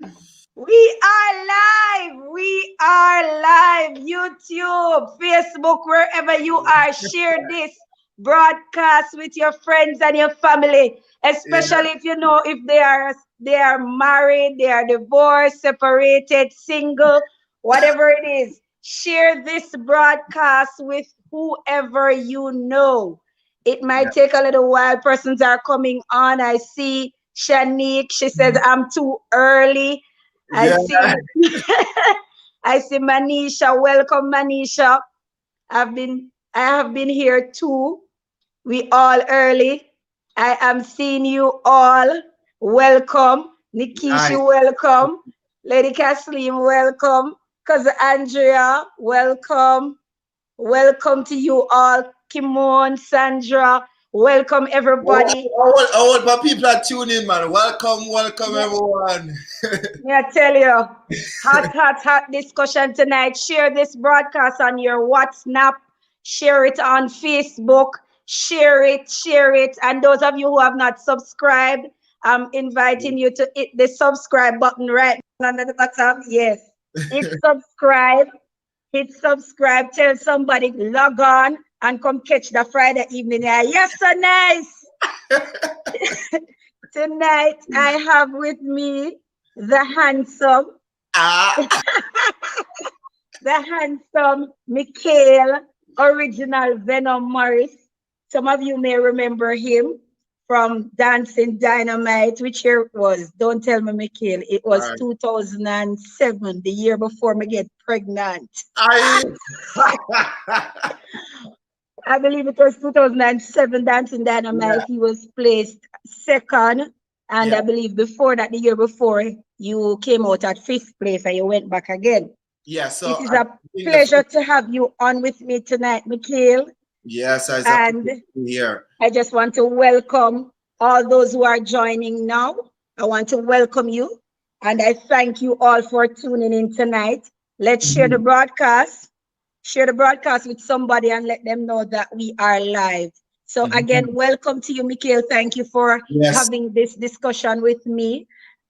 We are live. We are live. YouTube, Facebook, wherever you are, share this broadcast with your friends and your family, Yeah. especially if you know if they are married, they are divorced, separated, single, whatever it is. Share this broadcast with whoever you know. It might take a little while. Persons are coming on. I see Shanique. She says I'm too early. I Yeah. see I see Manisha. Welcome, Manisha. I have been here too. We all early. I am seeing you all. Welcome. Nikishi, Nice. welcome. Lady Kathleen, welcome. Cousin Andrea, welcome. Welcome to you all. Kimon, Sandra, welcome everybody. All my people are tuning in, man. Welcome, everyone. Yeah, I tell you, hot discussion tonight. Share this broadcast on your WhatsApp, share it on Facebook, share it. And those of you who have not subscribed, I'm inviting you to hit the subscribe button right under the bottom. Yes, hit subscribe, tell somebody, log on and come catch the Friday evening. Yeah, yes, so nice. Tonight I have with me the handsome Ah, the handsome Mikhail, original Venom Morris. Some of you may remember him from Dancing Dynamite, which year it was. Don't tell me, Mikhail. It was all 2007, the year before me get pregnant. right. I believe it was 2007 Dancing Dynamite. Yeah. He was placed second. And Yeah. I believe before that, the year before, you came out at fifth place and you went back again. Yeah. It So is I a think the pleasure first, to have you on with me tonight, Mikhail. yes, I a And pleasure to be here. I just want to welcome all those who are joining now. I want to welcome you. And I thank you all for tuning in tonight. Let's share the Mhm. broadcast. Share the broadcast with somebody and let them know that we are live. So, again, Mhm. welcome to you, Mikhail. Thank you for Yes. having this discussion with me.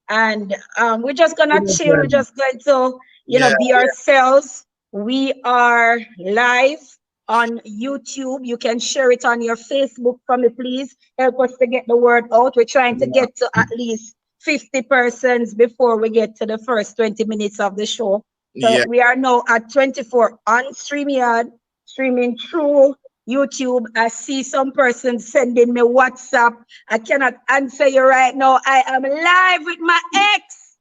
And we're just going to Yeah. chill. We're just going to, Yeah. be ourselves. We are live on YouTube. You can share it on your Facebook for me, please. Help us to get the word out. We're trying to get to at least 50 persons before we get to the first 20 minutes of the show. So Yeah. we are now at 24 on StreamYard, streaming through YouTube. I see some person sending me WhatsApp. I cannot answer you right now. I am live with my ex.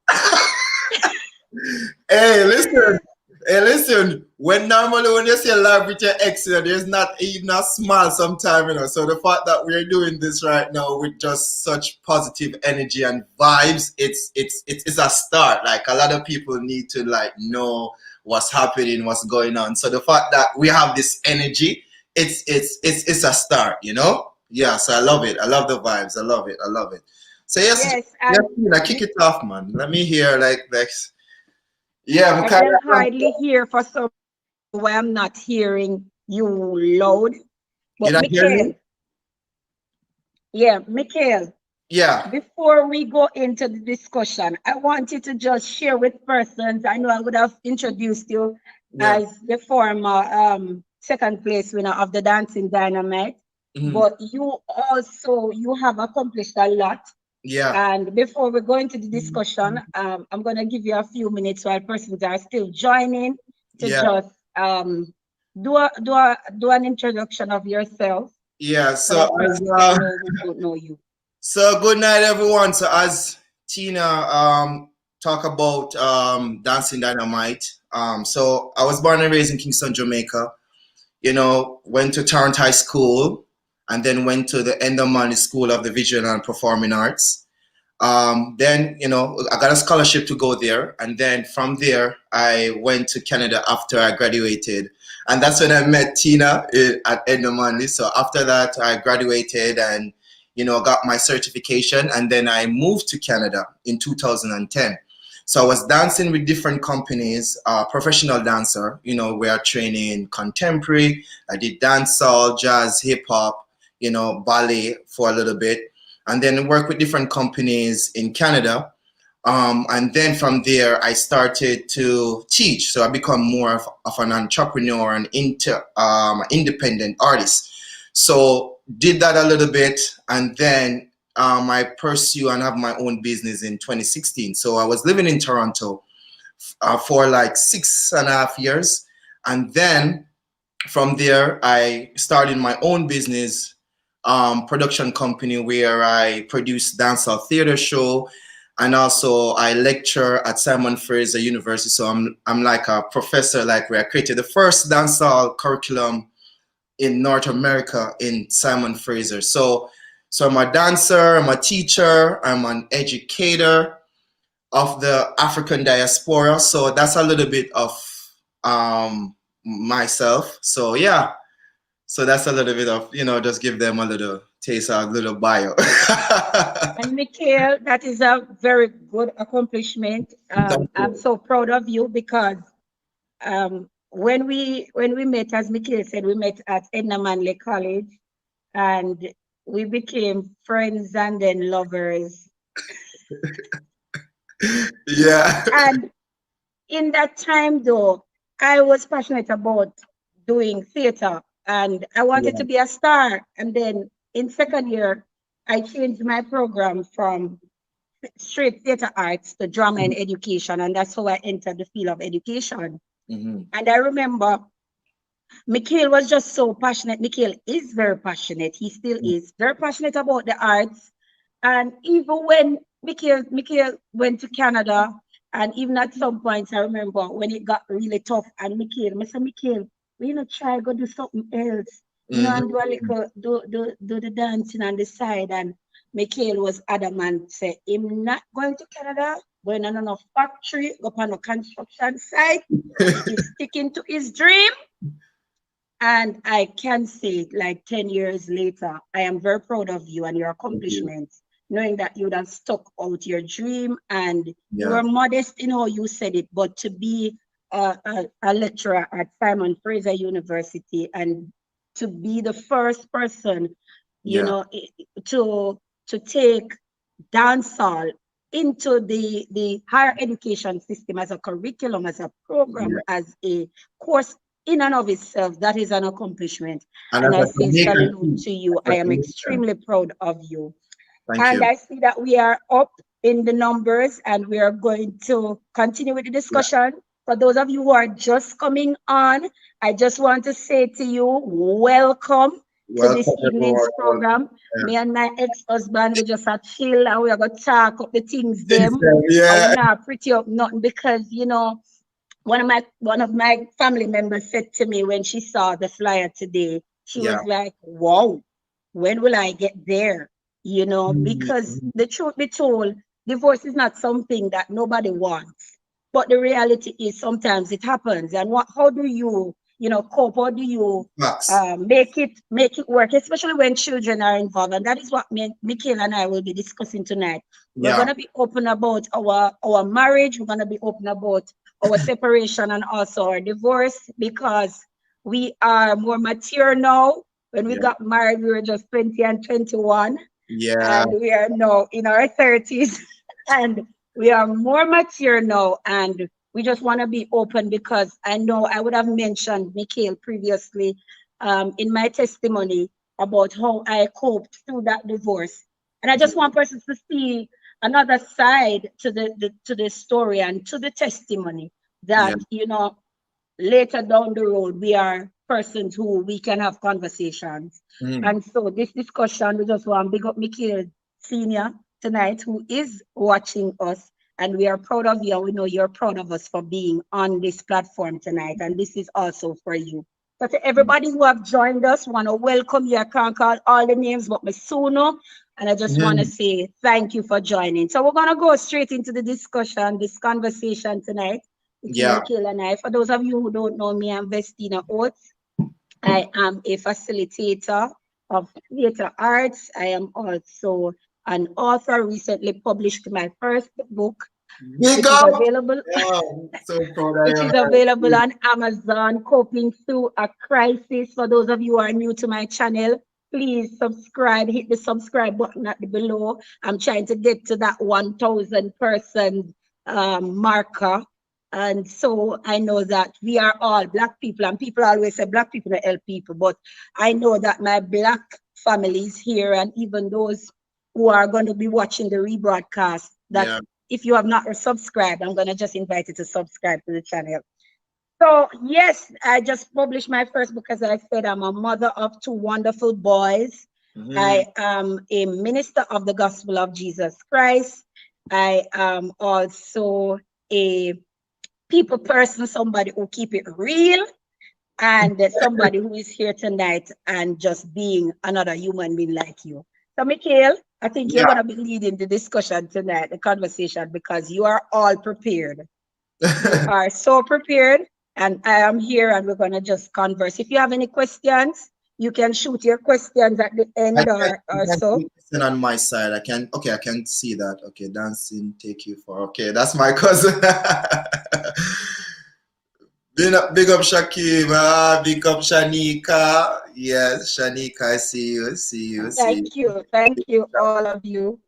Hey, listen. Hey, listen. When you say live with your ex, there's not even a smile sometime, So the fact that we're doing this right now with just such positive energy and vibes, it's a start. Like a lot of people need to like know what's happening, what's going on. So the fact that we have this energy, it's a start. Yeah. So I love it. I love the vibes. I love it. I love it. So yes, Yes, yes, and like kick it off, man. Let me hear like yeah, I Mikhail. can hardly hear for some why I'm not hearing you loud. You But not hear me? Mikhail, Yeah, before we go into the discussion, I want you to just share with persons. I know I would have introduced you yeah, as the former second place winner of the Dancing Dynamite, mhm, but you have accomplished a lot. yeah, And before we go into the discussion, I'm going to give you a few minutes while persons are still joining to yeah, just do an introduction of yourself yeah. so that persons can know who don't know you. So good night, everyone. So as Tina talk about dancing dynamite, so I was born and raised in Kingston, Jamaica. Went to Tarrant High School, and then went to the Endemol School of the Visual and Performing Arts. Then, I got a scholarship to go there. And then from there, I went to Canada after I graduated. And that's when I met Tina at Edna Manley. So after that, I graduated and, got my certification. And then I moved to Canada in 2010. So I was dancing with different companies, professional dancer, we are training contemporary. I did dancehall, jazz, hip hop, ballet for a little bit and then work with different companies in Canada. And then from there, I started to teach. So I become more of an entrepreneur and independent artist. So did that a little bit, and then I pursue and have my own business in 2016. So I was living in Toronto for like 6.5 years, and then from there, I started my own business production company where I produce dancehall theater show, and also I lecture at Simon Fraser University. So I'm like a professor, like where I created the first dancehall curriculum in North America in Simon Fraser. So I'm a dancer, I'm a teacher, I'm an educator of the African diaspora. So that's a little bit of myself. So yeah, so that's a little bit of, just give them a little taste, a little bio. And Mikhail, that is a very good accomplishment. Thank I'm you. so proud of you because when we met, as Mikhail said, we met at Edna Manley College, and we became friends and then lovers. Yeah. And in that time, though, I was passionate about doing theater and I wanted Yeah. to be a star. And then in second year, I changed my program from straight theater arts to drama and education. And that's how I entered the field of education. Hmm. And I remember Mikhail was just so passionate. Mikhail is very passionate. He still is very passionate about the arts. And even when Mikhail went to Canada, and even at some points, I remember when it got really tough, and Mr. Mikhail, we not try go do something else, and do a Hmm. little do the dancing on the side. And Mikhail was adamant, say, him not going to Canada, going on a factory, go on a construction site. He's sticking to his dream. And I can say, like 10 years later, I am very proud of you and your Thank you. accomplishments, knowing that you would have stuck out your dream and you Yeah. were modest in how you said it, but to be a lecturer at Simon Fraser University and to be the first person, you Yeah. know, to take dancehall into the higher education system as a curriculum, as a program, Yeah. as a course in and of itself, that is an accomplishment. And And as I a say Jamaican salute too. to you. As I a am Jamaican. extremely proud of you. Thank And you. I see that we are up in the numbers and we are going to continue with the Yeah. discussion. For those of you who are just coming on, I just want to say to you, welcome to this Welcome evening's everyone. program. Yeah. Me and my ex-husband, we just a chill and we are going to talk up the things them. I will Yeah. not pretty up nothing because, one of my family members said to me when she saw the flyer today, she Yeah. was like, wow, when will I get there? Because Mhm. the truth be told, divorce is not something that nobody wants. But the reality is sometimes it happens. And how do you cope? How do you Facts. make it work, especially when children are involved? And that is what Mikhail and I will be discussing tonight. We're Yeah. gonna be open about our marriage, we're gonna be open about our separation and also our divorce because we are more mature now. When we Yeah. got married, we were just 20 and 21, Yeah. and we are now in our 30s, and we are more mature now. And we just want to be open because I know I would have mentioned Mikhail previously in my testimony about how I coped through that divorce. And I just want persons to see another side to the story and to the testimony Yeah. that later down the road we are persons who we can have conversations. Mhm. And so this discussion, we just want to big up Mikhail Senior tonight, who is watching us. And we are proud of you, and we know you're proud of us for being on this platform tonight. And this is also for you. So to everybody who have joined us, want to welcome you. I can't call all the names, but me soon know. And I just want to Mhm. say thank you for joining. So we're gonna go straight into the discussion, this conversation tonight between Yeah. Mikhail and I. For those of you who don't know me, I'm Vestina Oates. I am a facilitator of theater arts. I am also an author, recently published my first book, Big which is up. available Yeah. So proud of which is you. available on Amazon, Coping Through a Crisis. For those of you who are new to my channel, please subscribe. Hit the subscribe button at the below. I'm trying to get to that 1,000 person marker. And so I know that we are all Black people, and people always say Black people don't help people, but I know that my Black family is here, and even those who are going to be watching the rebroadcast, that Yeah. if you have not subscribed, I'm going to just invite you to subscribe to the channel. So, yes, I just published my first book. As I said, I'm a mother of two wonderful boys. Mm-hmm. I am a minister of the gospel of Jesus Christ. I am also a people person, somebody who keep it real, and somebody who is here tonight and just being another human being like you. So, Mikhail, I think you're Yeah. going to be leading the discussion tonight, the conversation, because you are all prepared. You are so prepared, and I am here, and we're going to just converse. If you have any questions, you can shoot your questions at the I end can, or I can so. see it on my side. I can, okay, I can see that. Okay, dancing, take you for, okay, that's my cousin. Big up Shakim, big up Shanika. Yes, Shanika, I see you, see you, see Thank you, all of you. you.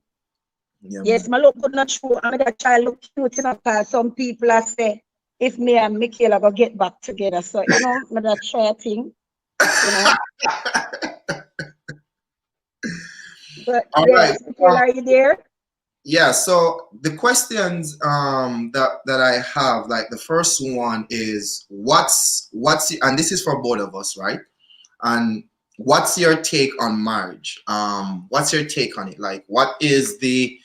Yeah, Yes, man. my look good not true. I'm gonna try look cute enough because some people are say if me and Mikhail are gonna get back together. So I'm gonna try a thing, you know. But All right. yes, Mikhail, are you there? Yeah, so the questions that I have, like the first one is and this is for both of us, right? And what's your take on marriage? What's your take on it? Like, what is the,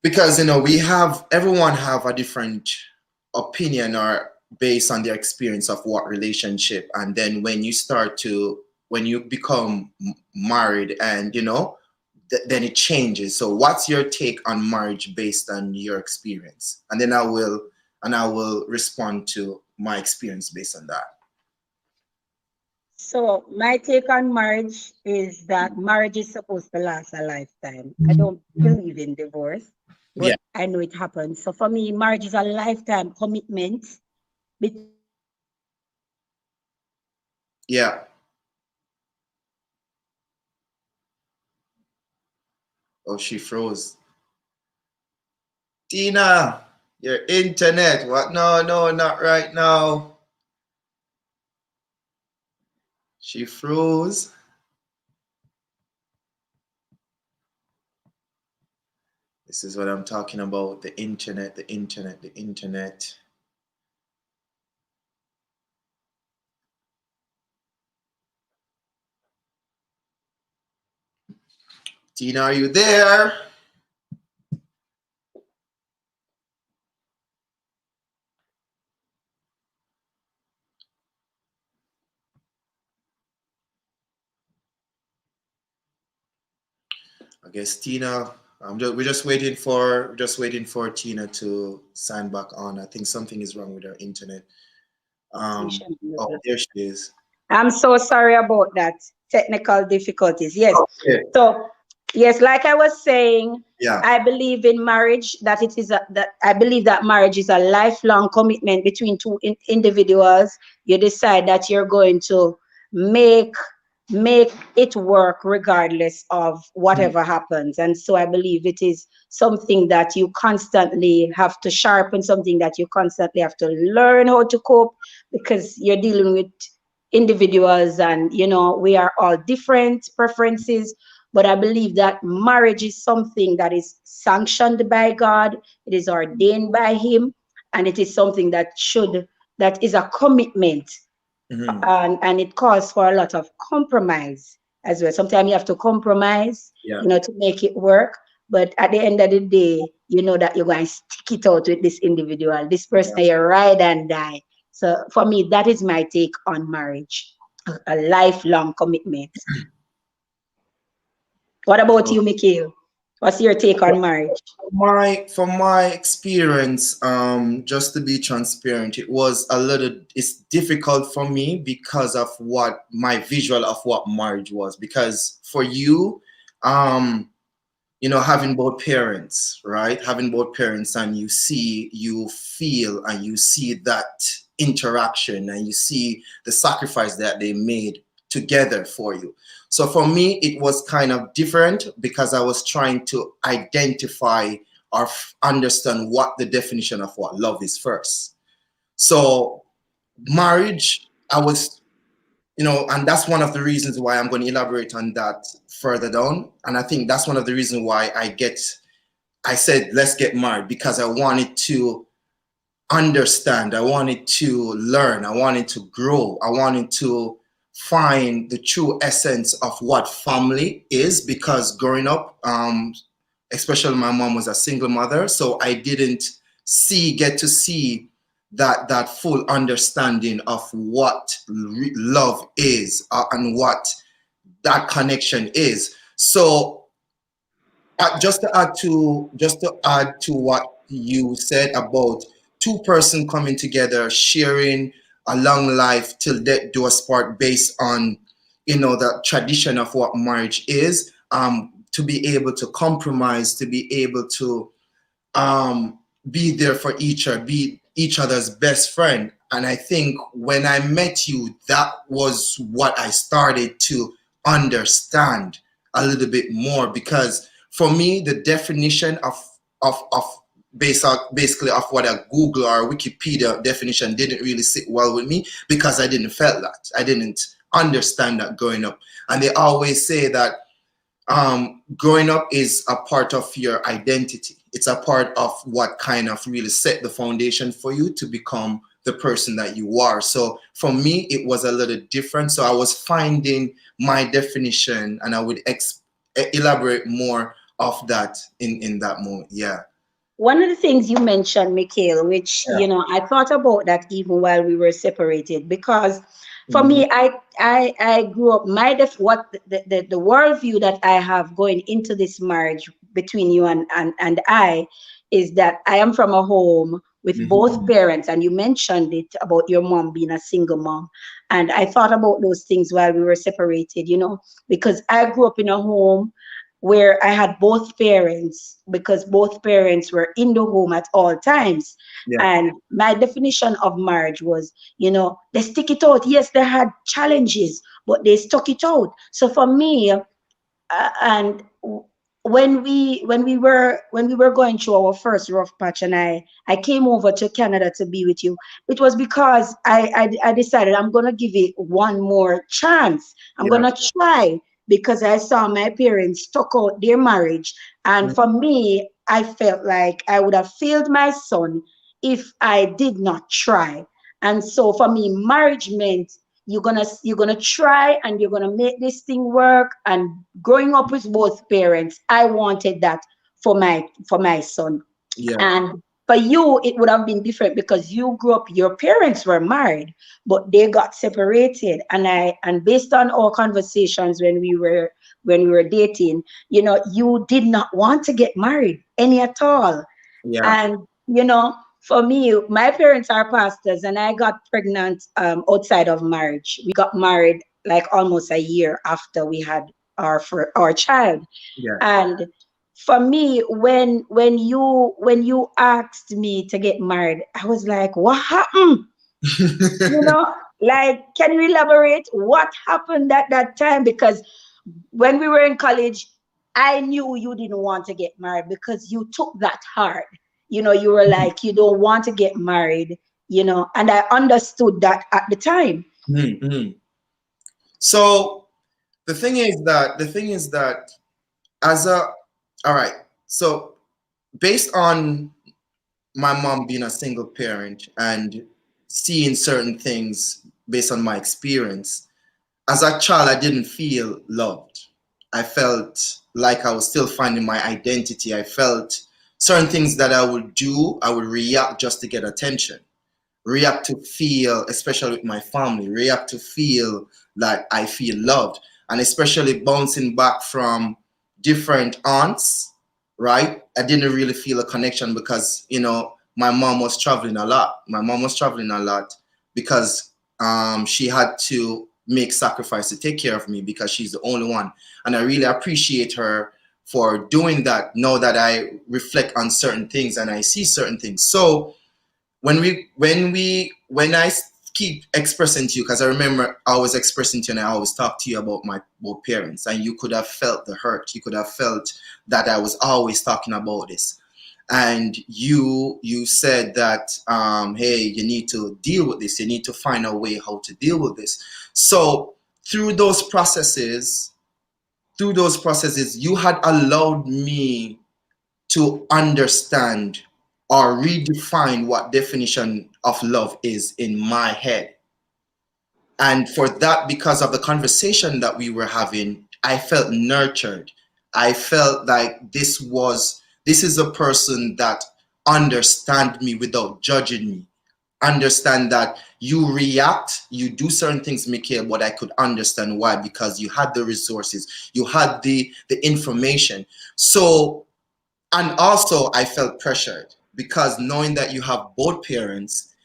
because we have, everyone have a different opinion or based on their experience of what relationship, and then when you become married, and then it changes. So what's your take on marriage based on your experience? And then I will respond to my experience based on that. So my take on marriage is that marriage is supposed to last a lifetime. I don't believe in divorce, Yeah. but I know it happens. So for me, marriage is a lifetime commitment between two individuals. Yeah. Oh, she froze. Tina, your internet. What? No, no, not right now. She froze. This is what I'm talking about. The internet, the internet, the internet. Tina, are you there? I guess Tina. We're just waiting for Tina to sign back on. I think something is wrong with her internet. Oh, there she is. I'm so sorry about that. Technical difficulties. Yes. Okay. So, yes, like I was saying, Yeah. I believe in marriage, that it is that I believe that marriage is a lifelong commitment between two individuals. You decide that you're going to make make it work regardless of Mhm. whatever happens. And so I believe it is something that you constantly have to sharpen, something that you constantly have to learn how to cope, because you're dealing with individuals, and we are all different preferences. But I believe that marriage is something that is sanctioned by God, it is ordained by Him, and it is something that is a commitment, Mhm. and it calls for a lot of compromise as well. Sometimes you have to compromise, Yeah. to make it work. But at the end of the day, you know that you're going to stick it out with this individual, this person Yeah. that you ride and die. So for me, that is my take on marriage, a lifelong commitment. What about So you, Mikhail? What's your take on marriage? from my experience, just to be transparent, it's difficult for me because of what my visual of what marriage was. Because for you, um, having both parents, right? Having both parents, and you feel, and you see that interaction, and you see the sacrifice that they made together for you. So for me, it was kind of different because I was trying to identify or understand what the definition of what love is first. So marriage, I was, and that's one of the reasons why I'm going to elaborate on that further down. And I think that's one of the reasons why I said, let's get married, because I wanted to understand, I wanted to learn, I wanted to grow, I wanted to find the true essence of what family is. Because growing up, especially my mom was a single mother, so I didn't get to see that full understanding of what love is, and what that connection is. So just to add to what you said about two-person coming together, sharing a long life till death do us part, based on the tradition of what marriage is, to be able to compromise, to be able to be there for be each other's best friend. And I think when I met you, that was what I started to understand a little bit more. Because for me, the definition of basically of what a Google or Wikipedia definition didn't really sit well with me, because I didn't felt that. I didn't understand that growing up. And they always say that growing up is a part of your identity. It's a part of what kind of really set the foundation for you to become the person that you are. So for me, it was a little different. So I was finding my definition, and I would elaborate more of that in that moment. Yeah. One of the things you mentioned, Mikhail, which Yeah. I thought about that even while we were separated, because for Mhm. me, I grew up what the worldview that I have going into this marriage between you and I is that I am from a home with both Mhm. parents, and you mentioned it about your mom being a single mom, and I thought about those things while we were separated, because I grew up in a home where I had both parents, because both parents were in the home at all times. Yeah. And my definition of marriage was, they stick it out. Yes, they had challenges, but they stuck it out. So for me, and when we were going through our first rough patch, and I came over to Canada to be with you, it was because I decided I'm gonna give it one more chance. I'm Yeah. gonna try, because I saw my parents stuck out their marriage, and Mhm. for me, I felt like I would have failed my son if I did not try. And so for me, marriage meant you're gonna try, and you're gonna make this thing work. And growing up with both parents, I wanted that for my son. Yeah. And for you, it would have been different, because you grew up, your parents were married, but they got separated. And based on our conversations when we were dating, you did not want to get married any at all. Yeah. And for me, my parents are pastors, and I got pregnant outside of marriage. We got married like almost a year after we had our child. Yeah. And for me, when you asked me to get married, I was like, what happened? You know, like, can you elaborate what happened at that time? Because when we were in college, I knew you didn't want to get married, because you took that hard. You were like, you don't want to get married, and I understood that at the time. Mhm. So the thing is that as a all right. So based on my mom being a single parent and seeing certain things based on my experience, as a child, I didn't feel loved. I felt like I was still finding my identity. I felt certain things that I would do, I would react just to get attention, react to feel, especially with my family, react to feel like I feel loved. And especially bouncing back from different aunts, right? I didn't really feel a connection because, my mom was traveling a lot. My mom was traveling a lot because she had to make sacrifice to take care of me because she's the only one. And I really appreciate her for doing that. Know that I reflect on certain things and I see certain things. So when I keep expressing to you because I remember I was expressing to you and I always talk to you about my both parents, and you could have felt the hurt. You could have felt that I was always talking about this, and you said that hey, you need to deal with this. You need to find a way how to deal with this. So through those processes, you had allowed me to understand or redefine what definition of love is in my head. And for that, because of the conversation that we were having, I felt nurtured. I felt like this is a person that understand me without judging me. Understand that you react, you do certain things, Mikhail, but I could understand why, because you had the resources, you had the information. So, and also I felt pressured because knowing that you have both parents,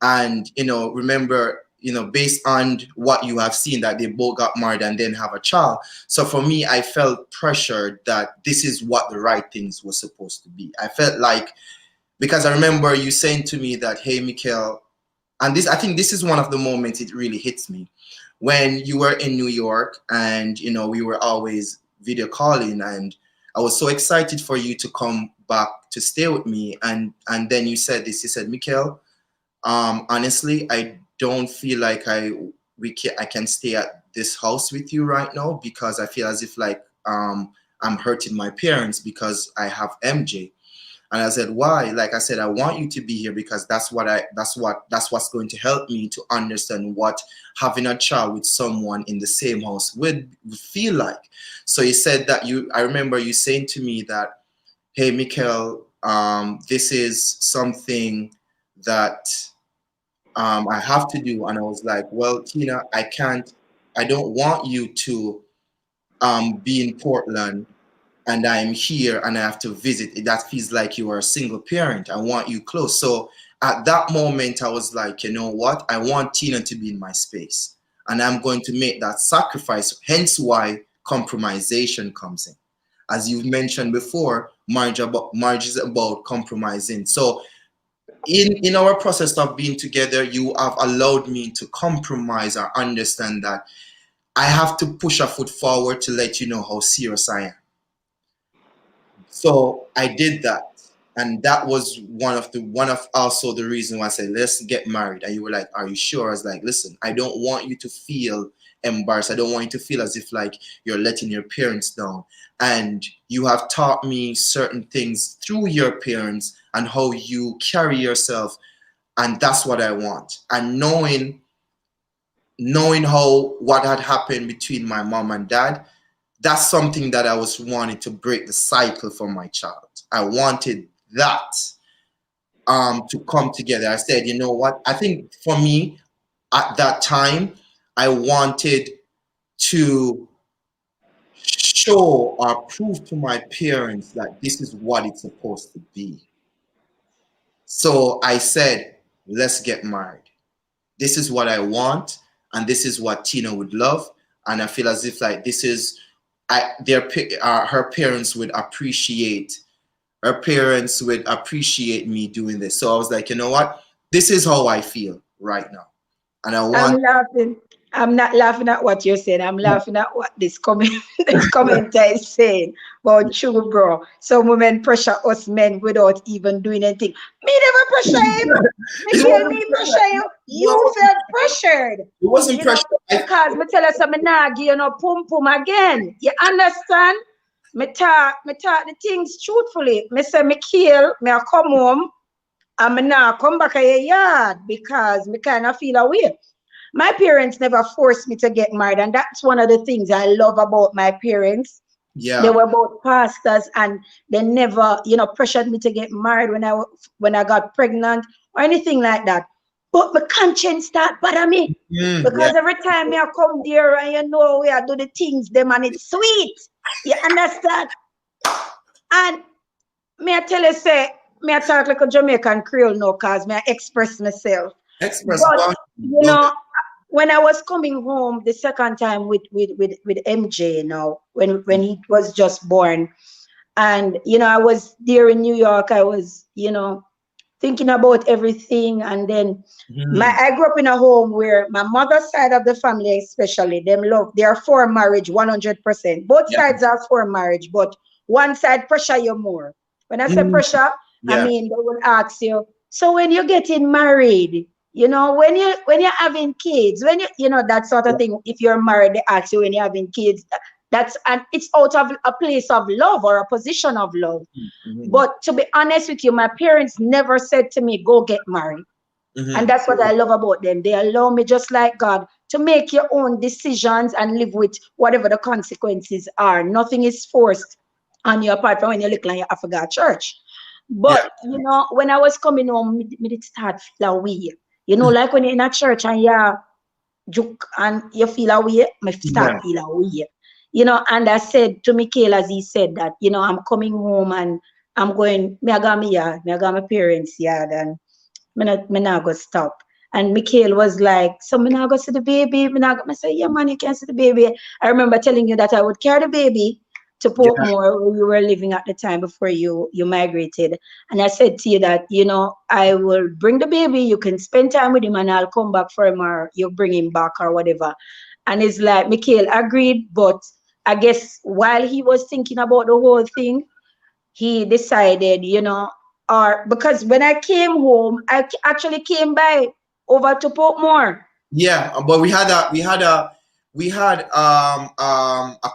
and remember, based on what you have seen, that they both got married and then have a child. So for me, I felt pressured that this is what the right things were supposed to be. I felt like, because I remember you saying to me that, hey, Mikhail, and this, I think this is one of the moments it really hits me, when you were in New York and we were always video calling, and I was so excited for you to come back to stay with me, and then you said this. You said, Mikhail, honestly, I don't feel like I can stay at this house with you right now, because I feel as if like I'm hurting my parents because I have MJ. And I said, why? Like I said, I want you to be here because that's what's going to help me to understand what having a child with someone in the same house would feel like. So he said that I remember you saying to me that, hey, Mikhail, this is something that I have to do. And I was like, well, Tina, I don't want you to be in Portland and I'm here and I have to visit. That feels like you are a single parent. I want you close. So at that moment, I was like, you know what? I want Tina to be in my space. And I'm going to make that sacrifice. Hence why compromisation comes in. As you've mentioned before, marriage is about compromising. So in our process of being together, you have allowed me to compromise or understand that I have to push a foot forward to let you know how serious I am. So I did that, and that was one of also the reason why I said let's get married. And you were like, "Are you sure?" I was like, "Listen, I don't want you to feel embarrassed. I don't want you to feel as if like you're letting your parents down. And you have taught me certain things through your parents and how you carry yourself, and that's what I want." And knowing how what had happened between my mom and dad, that's something that I was wanting to break the cycle for my child. I wanted that to come together. I said, you know what? I think for me at that time, I wanted to show or prove to my parents that this is what it's supposed to be. So I said, let's get married. This is what I want, and this is what Tina would love. And I feel as if like this is her parents would appreciate me doing this. So I was like, you know what? This is how I feel right now. And I I'm want laughing. I'm not laughing at what you're saying. I'm laughing at what this comment this commenter is saying about true, bro. Some women pressure us men without even doing anything. Me never pressure him. Me it kill wasn't me pressure. pressure you. You felt pressured. It wasn't You know, pressure. because me tell us I'm not give you no pum pum again. You understand? Me talk the things truthfully. Me say me kill, me I come home, and me now come back a yard because me kind of feel away. My parents never forced me to get married, and that's one of the things I love about my parents. They Yeah. were both pastors, and they never, pressured me to get married when I got pregnant or anything like that. But my conscience start bother me Yeah. because every time I come there and we are do the things them and it's sweet. You understand? And me I tell you say me I talk like a Jamaican Creole now cause me I express myself. Express But boundary. you Go know, when I was coming home the second time with MJ, when he was just born, and I was there in New York, I was thinking about everything. And then Mhm. I grew up in a home where my mother's side of the family, especially, them love, they are for marriage 100%. Both Yeah. sides are for marriage, but one side pressure you more. When I say Mhm. pressure, I Yeah. mean they will ask you, so when you're getting married, when you're having kids, when that sort of Yeah. thing, if you're married, they ask you when you're having kids. That's and it's out of a place of love or a position of love. Mhm. But to be honest with you, my parents never said to me, go get married. And Mhm. that's what I love about them. They allow me, just like God, to make your own decisions and live with whatever the consequences are. Nothing is forced on you apart from when you look like you have to go to church. Yeah. But when I was coming home, me did start feel away. Like when you're in a church and you're juke and you feel away, me start Yeah. feel away. And I said to Mikhail, as he said that, I'm coming home and I'm going, me I got me yard, me I got my parents' yard, and me not go stop. And Mikhail was like, so me not go see the baby. I say, yeah, man, you can see the baby. I remember telling you that I would carry the baby to Yeah. Portmore where you were living at the time before you migrated. And I said to you that, I will bring the baby, you can spend time with him and I'll come back for him or you bring him back or whatever. And it's like, Mikhail agreed, but I guess while he was thinking about the whole thing, he decided, or because when I came home, I actually came by over to Portmore. Yeah, but we had a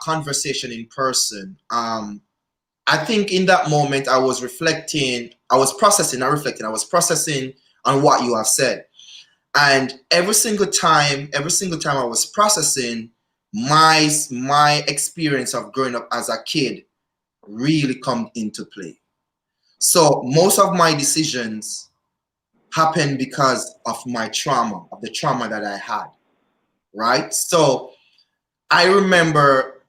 conversation in person. I think in that moment I was reflecting, I was processing, not reflecting, I was processing on what you have said. And every single time I was processing, my experience of growing up as a kid really come into play. So most of my decisions happened because of my trauma, of the trauma that I had, right? So I remember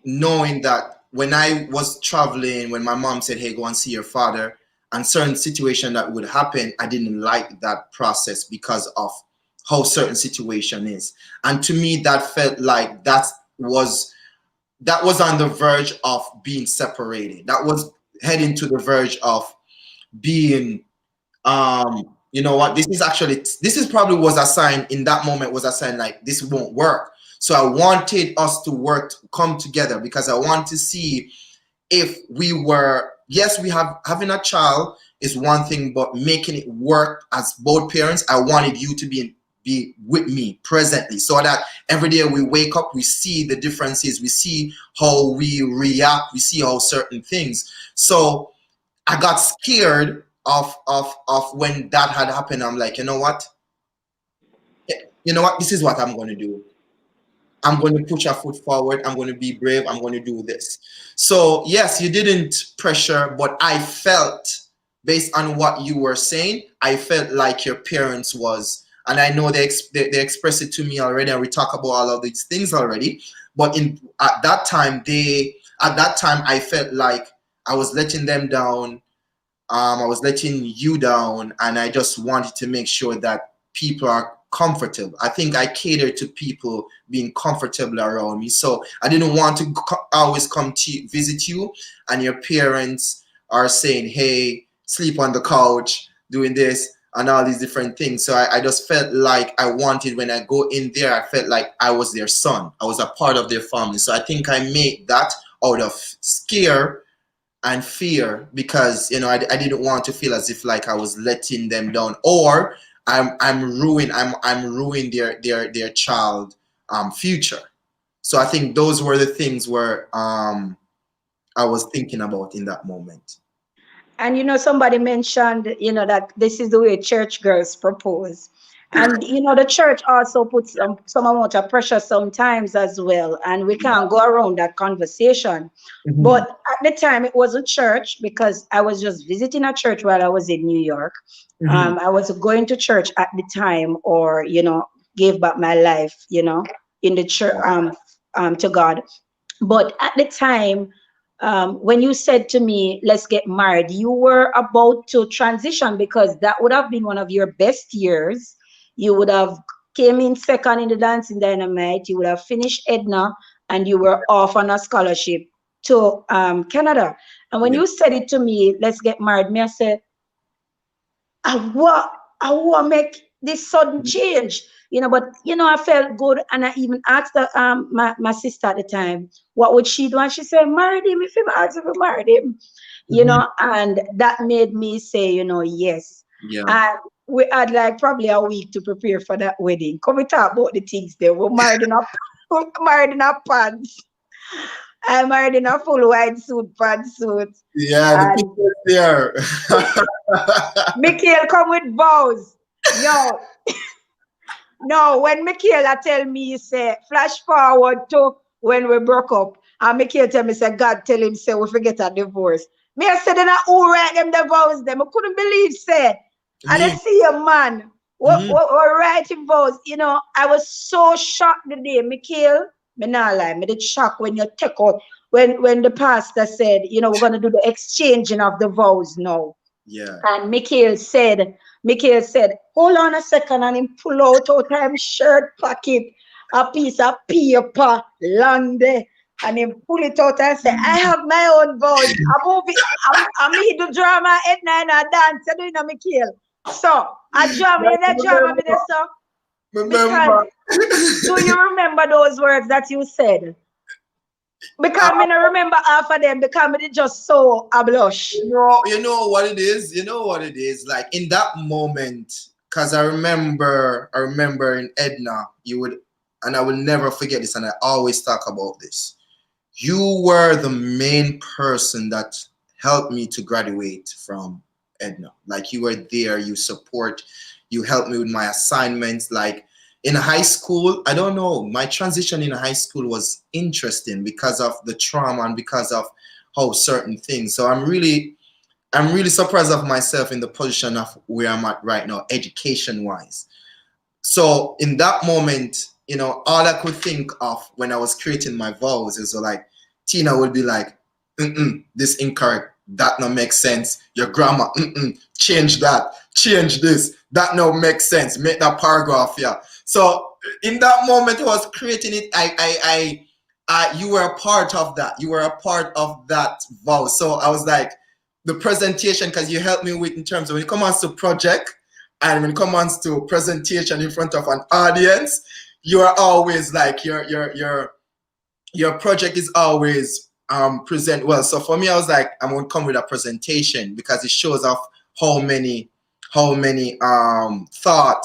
knowing that when I was traveling, when my mom said, "Hey, go and see your father," and certain situation that would happen, I didn't like that process because of how certain situation is. And to me, that felt like was that was on the verge of being separated. That was heading to the verge of being you know what, this is probably was a sign in that moment, was a sign like this won't work. So I wanted us to work, come together, because I want to see if we were, yes, we have having a child is one thing, but making it work as both parents, I wanted you to be with me presently, so that every day we wake up, we see the differences, we see how we react, we see how certain things. So I got scared of when that had happened. I'm like, you know what, this is what I'm going to do. I'm going to push a foot forward. I'm going to be brave. I'm going to do this. So yes, you didn't pressure, but I felt, based on what you were saying, I felt like your parents was, and I know they expressed it to me already, and we talk about all of these things already. But in at that time, I felt like I was letting them down. I was letting you down, and I just wanted to make sure that people are comfortable. I think I cater to people being comfortable around me, so I didn't want to always come to visit you, and your parents are saying, "Hey, sleep on the couch, doing this." And all these different things. So I just felt like I wanted, when I go in there, I felt like I was their son. I was a part of their family. So I think I made that out of scare and fear, because I didn't want to feel as if like I was letting them down, or I'm ruining their child future. So I think those were the things where I was thinking about in that moment. And somebody mentioned, that this is the way church girls propose. And the church also puts some amount of pressure sometimes as well. And we can't go around that conversation. But Mhm. at the time it wasn't church, because I was just visiting a church while I was in New York. Mhm. I was going to church at the time, or gave back my life, in the church, to God. But at the time, when you said to me, let's get married, you were about to transition, because that would have been one of your best years. You would have came in second in the dancing dynamite. You would have finished Edna, and you were off on a scholarship to Canada. And when Yeah. you said it to me, let's get married, me I said, I want make this sudden change, but I felt good, and I even asked my sister at the time, what would she do? And she said, marry him if him asked if you married him, Mhm. and that made me say, yes. Yeah. And we had like probably a week to prepare for that wedding. Come we talk about the things there. We're married in a we're married in a pants. I married in a full white suit, pantsuit. Yeah, the And pictures there. Mikhail come with vows. No, no, when Michaela tell me, he say, flash forward to when we broke up. And Michaela tell me, say, God tell him, say, we forget a divorce. Me, I said, then I who write them divorce them. I couldn't believe, say, and I Me. see a man, Mhm. what writing vows. I was so shocked the day, Michaela, me not lie, me did shock when you take out, when the pastor said, we're going to do the exchanging of the vows now. Yeah. And Mikhail said, hold on a second, and he pull out him shirt pocket, a piece of paper, long there, and he pull it out and say, I have my own vows. I'm moving, I'm me do drama at night and dance, you know, Mikhail. So, I drama, Yeah, that drama me there, so, because remember. do you remember those words that you said? Because Uh, I don't remember half of them, because I just so a blush. you know what it is. You know what it is. Like in that moment, because I remember in Edna, you would, and I will never forget this, and I always talk about this. You were the main person that helped me to graduate from Edna. Like you were there, you helped me with my assignments. Like in high school, I don't know, my transition in high school was interesting because of the trauma and because of how certain things. So I'm really surprised of myself in the position of where I'm at right now, education wise. So in that moment, all I could think of when I was creating my vows is like Tina would be like, this incorrect, that no make sense. Your grammar, change that, change this, that no makes sense. Make that paragraph, yeah. So in that moment, I was creating it. You were a part of that. You were a part of that vow. So I was like, the presentation, because you helped me with in terms of when it comes to project and when it comes to presentation in front of an audience, you are always like your project is always present well. So for me, I was like, I'm gonna come with a presentation because it shows off how many thought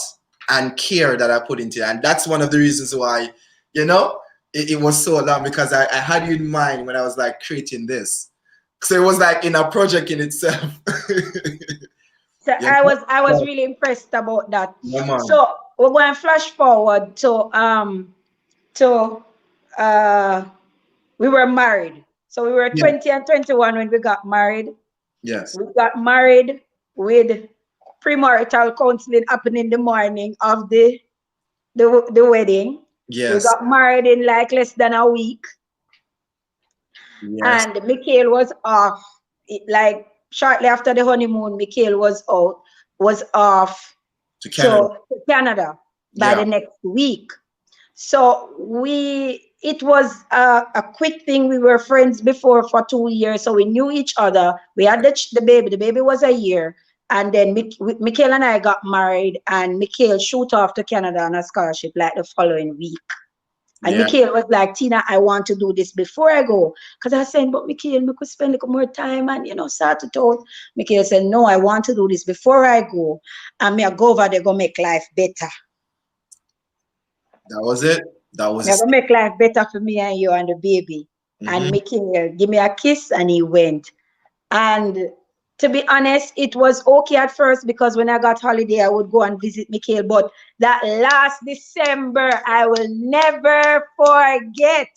and care that I put into it. And that's one of the reasons why, it was so long because I had you in mind when I was like creating this. So it was like in a project in itself. So you I was know? really impressed about that. Yeah, man. So we're going to flash forward to uh we were married. So we were Yeah. 20 and 21 when we got married. Yes. We got married with premarital counseling happening in the morning of the wedding. We Yes. got married in like less than a week, Yes. and Mikhail was off. Like shortly after the honeymoon, Mikhail was off To Canada. to Canada by Yeah. the next week. So it was a quick thing. We were friends before for 2 years, so we knew each other. We had the baby. The baby was a year, and then Mikhail and I got married, and Mikhail shoot off to Canada on a scholarship like the following week. And Yeah. Mikhail was like, Tina, I want to do this before I go. Because I said, but Mikhail, we could spend a little more time and, start it out. Mikhail said, no, I want to do this before I go. And me, I go over there, go make life better. That was it. That was Me, I it. go make life better for me and you and the baby. And Mm-hmm. Mikhail, give me a kiss, and he went. And to be honest, it was okay at first because when I got holiday, I would go and visit Mikhail. But that last December, I will never forget.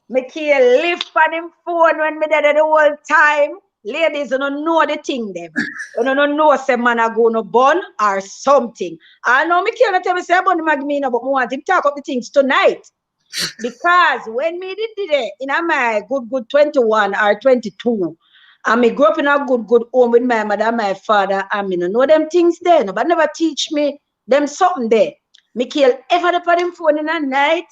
Mikhail lift on him phone when me there the whole time. Ladies, you don't know the thing them. You don't know say man a go no bun or something. I know Mikhail tell me say bun magmina, but me want him talk up the things tonight. Because when me did it in my good 21 or 22, and me grew up in a good home with my mother and my father, and me no know them things there. Nobody never teach me them something there. Mikhail ever the put him phone in the night.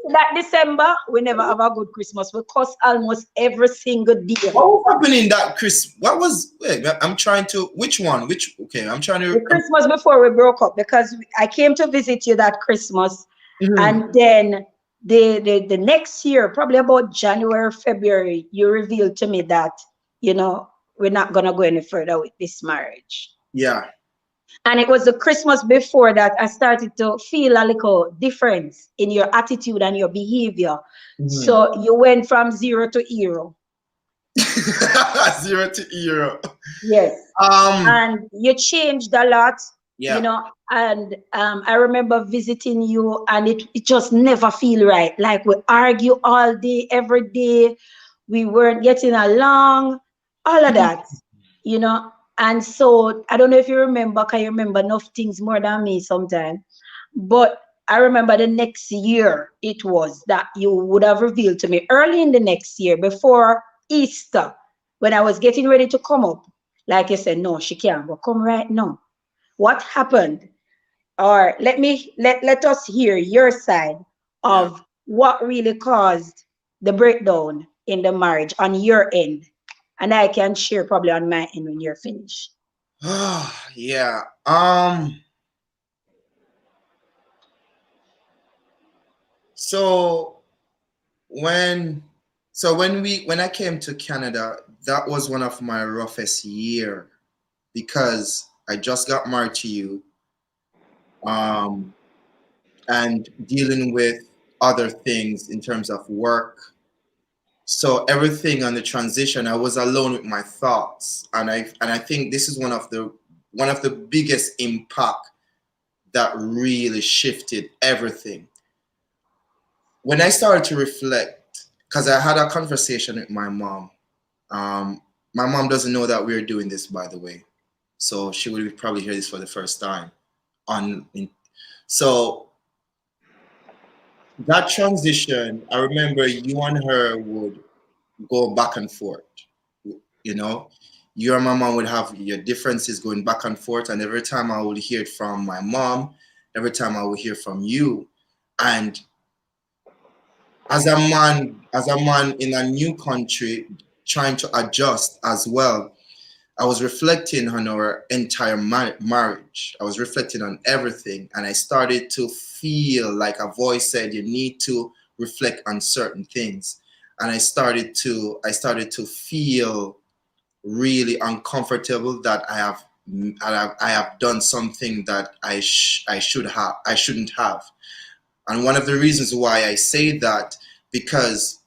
That December, we never have a good Christmas. We cuss almost every single day. What was happening that Chris? What was? Wait, I'm trying to. Which one? Which? Okay, I'm trying The to. Christmas before we broke up, because I came to visit you that Christmas, Mhm. and then the next year, probably about January, February, you revealed to me that, we're not gonna go any further with this marriage. Yeah. And it was the Christmas before that I started to feel a little difference in your attitude and your behavior. Mhm. So you went from zero to hero. 0 to hero. Yes. Um. And you changed a lot, Yeah. and I remember visiting you, and it just never feel right. Like we argue all day, every day. We weren't getting along, all of that, you know. And so I don't know if you remember, can you remember enough things more than me sometimes? But I remember the next year it was that you would have revealed to me early in the next year before Easter, when I was getting ready to come up. Like you said, no, she can't go. Come right now. What happened? Or let us hear your side Yeah. of what really caused the breakdown in the marriage on your end. And I can share probably on my end when you're finished. Yeah. So when when I came to Canada, that was one of my roughest year because I just got married to you, um, and dealing with other things in terms of work. So everything on the transition, I was alone with my thoughts, and I think this is one of the biggest impact that really shifted everything. When I started to reflect, because I had a conversation with my mom. Um, my mom doesn't know that we're doing this, by the way, so she will probably hear this for the first time. So that transition, I remember you and her would go back and forth. You know, you and my mom would have your differences going back and forth, and every time I would hear it from my mom, every time I would hear from you, and as a man in a new country trying to adjust as well, I was reflecting on our entire marriage. I was reflecting on everything, and I started to feel like a voice said, "You need to reflect on certain things." And I started to feel really uncomfortable that I have done something that I shouldn't have. And one of the reasons why I say that, because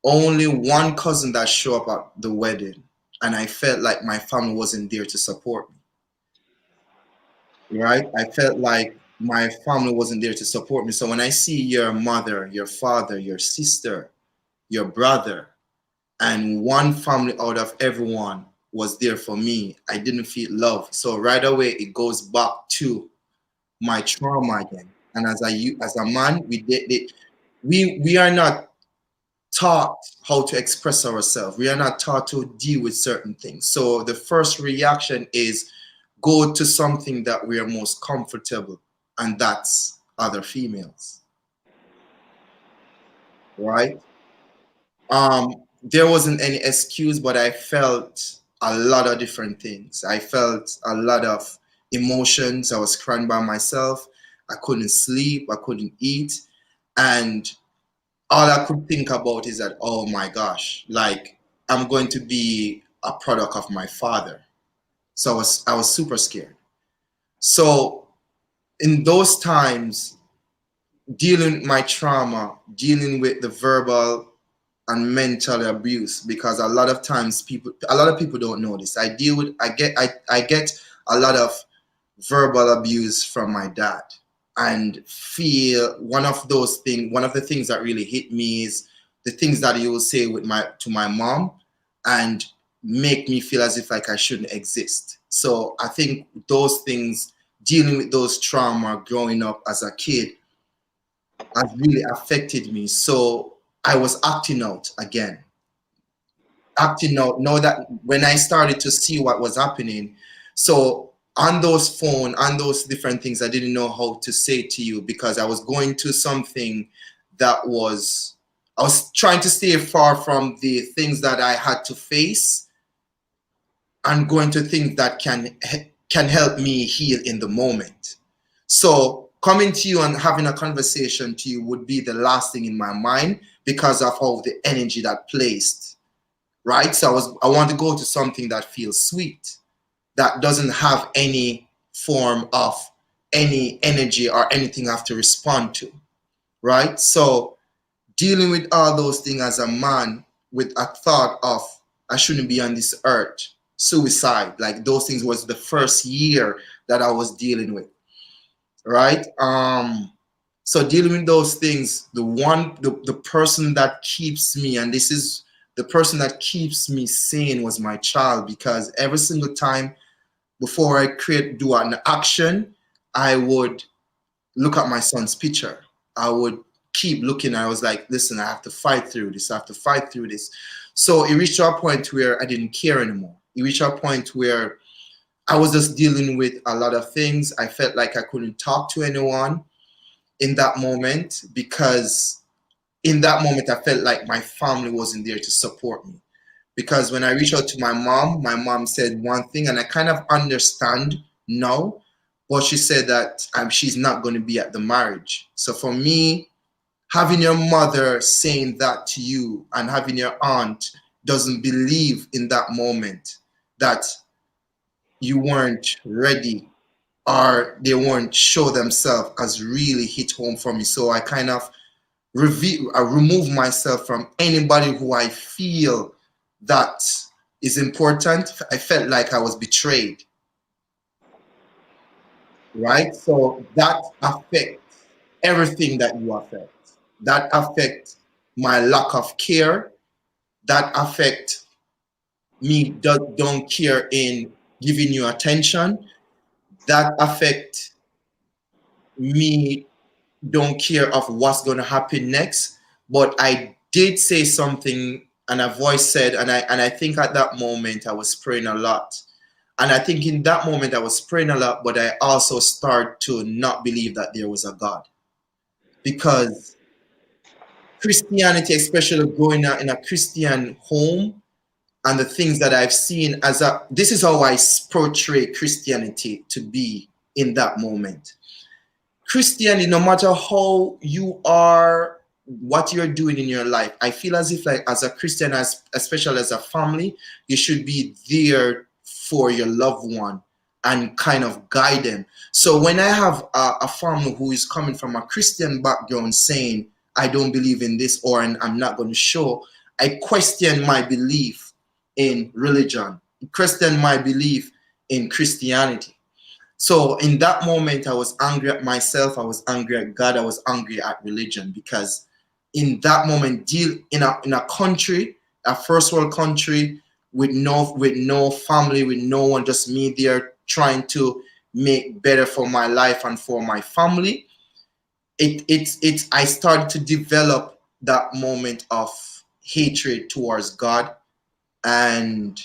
only one cousin that showed up at the wedding, and I felt like my family wasn't there to support me, right? I felt like my family wasn't there to support me. So when I see your mother, your father, your sister, your brother, and one family out of everyone was there for me, I didn't feel love. So right away it goes back to my trauma again. And as a man, we are not taught how to express ourselves. We are not taught to deal with certain things. So the first reaction is go to something that we are most comfortable, and that's other females, right? There wasn't any excuse, but I felt a lot of different things. I felt a lot of emotions. I was crying by myself. I couldn't sleep. I couldn't eat. And all I could think about is that, oh my gosh, like I'm going to be a product of my father. So I was super scared. So in those times, dealing with my trauma, dealing with the verbal and mental abuse, because a lot of people don't know this. I get a lot of verbal abuse from my dad, and feel one of the things that really hit me is the things that he will say to my mom, and make me feel as if like I shouldn't exist. So I think those things, dealing with those trauma growing up as a kid, has really affected me. So I was acting out know that when I started to see what was happening. So on those different things, I didn't know how to say to you, because I was going to something that was, I was trying to stay far from the things that I had to face and going to things that can help me heal in the moment. So coming to you and having a conversation to you would be the last thing in my mind because of all the energy that placed, right? So I want to go to something that feels sweet, that doesn't have any form of any energy or anything I have to respond to, right? So dealing with all those things as a man with a thought of I shouldn't be on this earth, suicide, like those things was the first year that I was dealing with, right? So dealing with those things, the person that keeps me, and this is the person that keeps me sane, was my child, because every single time before I do an action, I would look at my son's picture. I would keep looking. I was like, listen, I have to fight through this. I have to fight through this. So it reached to a point where I didn't care anymore. It reached to a point where I was just dealing with a lot of things. I felt like I couldn't talk to anyone in that moment because in that moment I felt like my family wasn't there to support me. Because when I reached out to my mom said one thing, and I kind of understand now, but she said that she's not going to be at the marriage. So for me, having your mother saying that to you and having your aunt doesn't believe in that moment that you weren't ready or they won't show themselves as really hit home for me. So I kind of I remove myself from anybody who I feel that is important. I felt like I was betrayed, right? So that affects everything that you affect. That affects my lack of care. That affects me don't care in giving you attention. That affects me don't care of what's going to happen next. But I did say something, and a voice said, and I think at that moment I was praying a lot. And I think in that moment I was praying a lot, but I also started to not believe that there was a God. Because Christianity, especially growing up in a Christian home, and the things that I've seen as a this is how I portray Christianity to be in that moment. Christianity, no matter how you are, what you're doing in your life, I feel as if, like, as a Christian, as especially as a family, you should be there for your loved one and kind of guide them. So when I have a family who is coming from a Christian background saying, I don't believe in this, or I'm not going to show, I question my belief in religion, question my belief in Christianity. So in that moment, I was angry at myself. I was angry at God. I was angry at religion because in that moment, deal in a country, a first world country with no family, with no one, just me there trying to make better for my life and for my family. It's I started to develop that moment of hatred towards God, and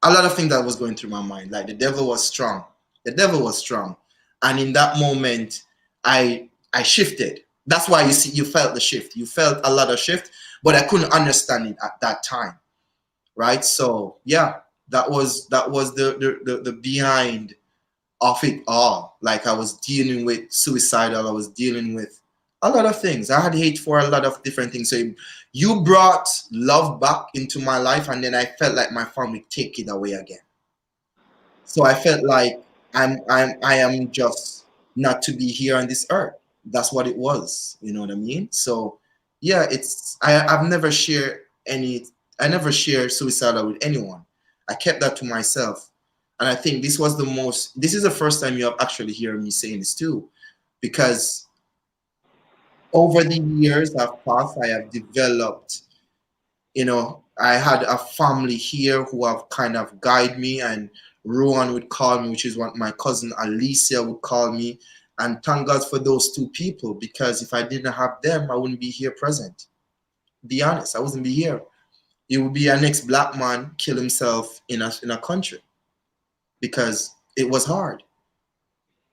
a lot of things that was going through my mind. Like, the devil was strong. The devil was strong. And in that moment, I shifted. That's why you felt the shift. You felt a lot of shift, but I couldn't understand it at that time. Right? So yeah, that was the behind of it all. Like, I was dealing with suicidal, I was dealing with a lot of things. I had hate for a lot of different things. So you brought love back into my life, and then I felt like my family take it away again. So I felt like I am just not to be here on this earth. That's what it was. You know what I mean? So yeah, I've never shared any I never shared suicidal with anyone. I kept that to myself. And I think this is the first time you have actually heard me saying this too. Because over the years I've passed, I have developed, I had a family here who have kind of guide me, and Rowan would call me, which is what my cousin Alicia would call me. And thank God for those two people, because if I didn't have them, I wouldn't be here present. Be honest, I wouldn't be here. It would be a next black man kill himself in a country, because it was hard,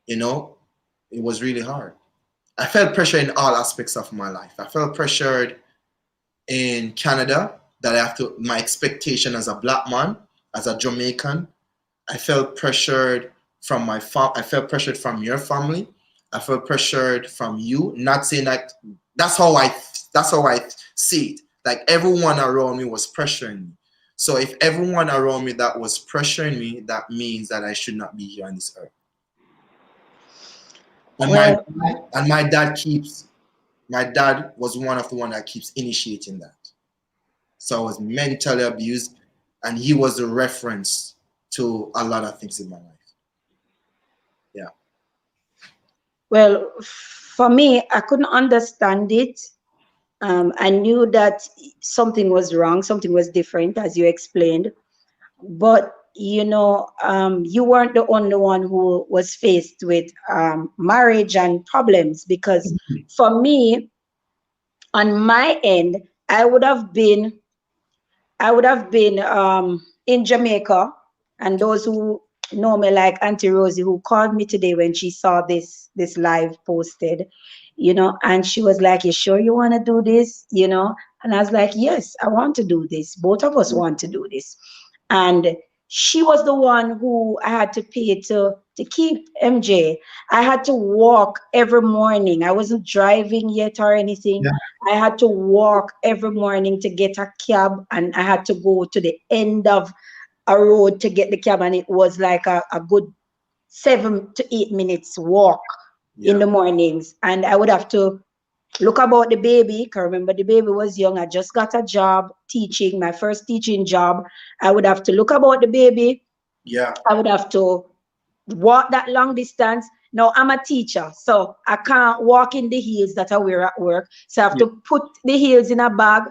you know, it was really hard. I felt pressure in all aspects of my life. I felt pressured in Canada that I have to, my expectation as a black man, as a Jamaican. I felt pressured from I felt pressured from your family. I felt pressured from you. Not saying that that's how I that's how I see it. Like everyone around me was pressuring me. So if everyone around me that was pressuring me, that means that I should not be here on this earth. And Well, my dad was one of the one that keeps initiating that. So I was mentally abused, and he was the reference to a lot of things in my life. Yeah. well, for me, I couldn't understand it. I knew that something was wrong, something was different, as you explained. But you weren't the only one who was faced with marriage and problems, because for me, on my end, I would have been in Jamaica, and those who know me, like Auntie Rosie, who called me today when she saw this live posted, and she was like, "You sure you want to do this?" And I was like, "Yes, I want to do this. Both of us want to do this." And she was the one who I had to pay to keep MJ. I had to walk every morning. I wasn't driving yet or anything. Yeah. I had to walk every morning to get a cab, and I had to go to the end of a road to get the cab, and it was like a good 7 to 8 minutes walk in Yeah. the mornings. And I would have to look about the baby, because remember the baby was young. I just got a job teaching, my first teaching job. I would have to look about the baby. Yeah. I would have to walk that long distance. Now I'm a teacher, so I can't walk in the heels that I wear at work. So I have Yeah. to put the heels in a bag.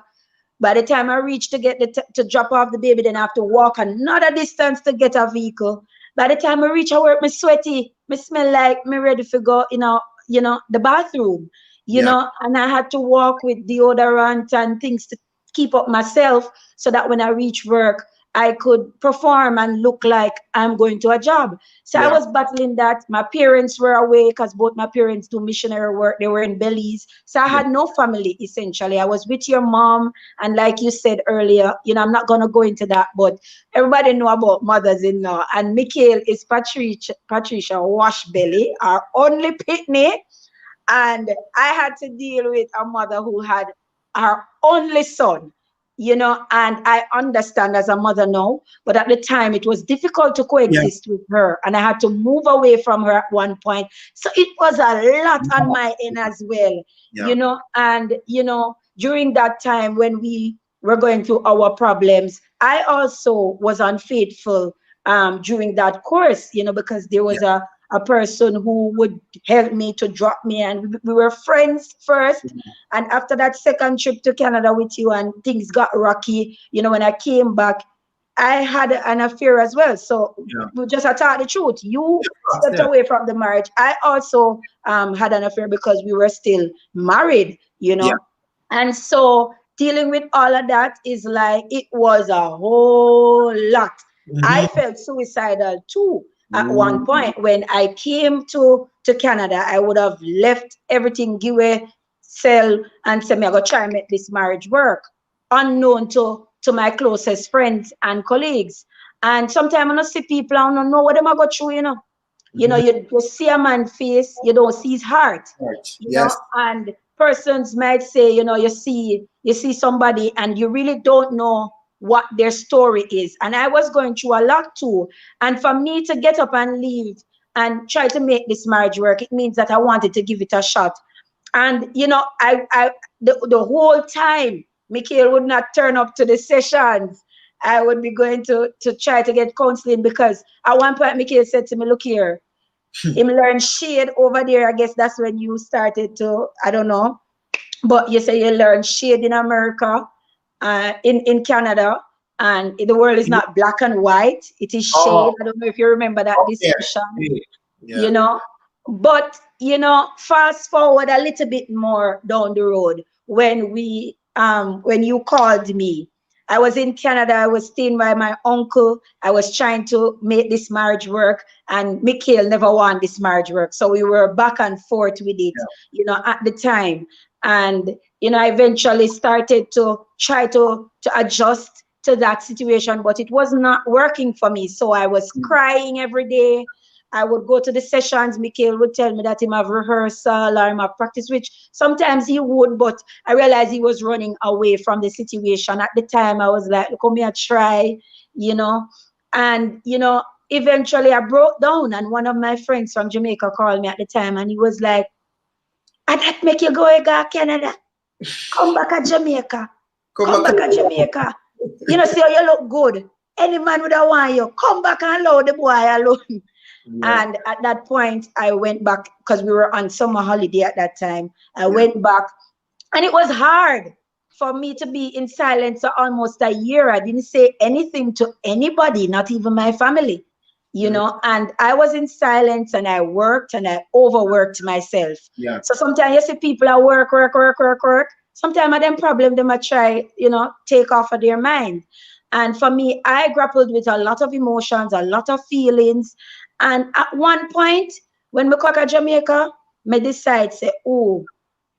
By the time I reach to get to drop off the baby, then I have to walk another distance to get a vehicle. By the time I reach I work, me sweaty, me smell like me ready to go, the bathroom, Yeah. and I had to walk with deodorant and things to keep up myself, so that when I reach work, I could perform and look like I'm going to a job. So I Yeah. was battling that. My parents were away because both my parents do missionary work. They were in Belize. So I Yeah. had no family essentially. I was with your mom. And like you said earlier, I'm not gonna go into that, but everybody know about mothers-in-law. And Mikhail is Patricia Wash Belly, our only pitney. And I had to deal with a mother who had her only son, and I understand as a mother now, but at the time it was difficult to Yeah. coexist with her, and I had to move away from her at one point. So it was a lot on my end as well, Yeah. and during that time when we were going through our problems, I also was unfaithful during that course, because there Yeah. was a person who would help me to drop me, and we were friends first, and after that second trip to Canada with you and things got rocky, when I came back, I had an affair as well. So Yeah. we just to tell the truth, you stepped Yeah. away from the marriage. I also had an affair because we were still married, Yeah. and so dealing with all of that is like, it was a whole lot. I Mm-hmm. felt suicidal too at one Ooh. point. When I came to Canada, I would have left everything, give away, sell, and say, me, I go try and make this marriage work, unknown to my closest friends and colleagues. And sometimes I don't see people, I don't know what them I go through, Mm-hmm. you see a man's face, you don't see his heart, Right. Yes. and persons might say, you see somebody and you really don't know what their story is. And I was going through a lot too. And for me to get up and leave and try to make this marriage work, it means that I wanted to give it a shot. And the whole time, Mikhail would not turn up to the sessions. I would be going to try to get counseling, because at one point Mikhail said to me, "Look here, him learn shade over there." I guess that's when you started to, I don't know, but you say you learn shade in America, in Canada, and the world is not black and white; it is shade. Oh. I don't know if you remember that Okay. discussion, you Yeah. know. But fast forward a little bit more down the road, when you called me I was in Canada. I was staying by my uncle. I was trying to make this marriage work, and Mikhail never wanted this marriage work. So we were back and forth with it, Yeah. at the time. And I eventually started to try to adjust to that situation, but it was not working for me. So I was Mm. crying every day. I would go to the sessions. Mikhail would tell me that he have rehearsal or him have practice, which sometimes he would, but I realized he was running away from the situation. At the time, I was like, come here, try, you know. And, eventually I broke down. And one of my friends from Jamaica called me at the time and he was like, I that make you go to Canada. Come back to Jamaica. Come Come back. back to Jamaica. See how you look good. Any man would have want you. Come back and allow the boy alone. Yeah. And at that point, I went back because we were on summer holiday at that time. I Yeah. went back, and it was hard for me to be in silence for almost a year. I didn't say anything to anybody, not even my family, Mm. and I was in silence and I worked and I overworked myself. Yeah. So sometimes you see people at work, work, work, work, work. Sometimes of them problem them I try, take off of their mind. And for me, I grappled with a lot of emotions, a lot of feelings. And at one point, when we come back to Jamaica, me decide say, oh,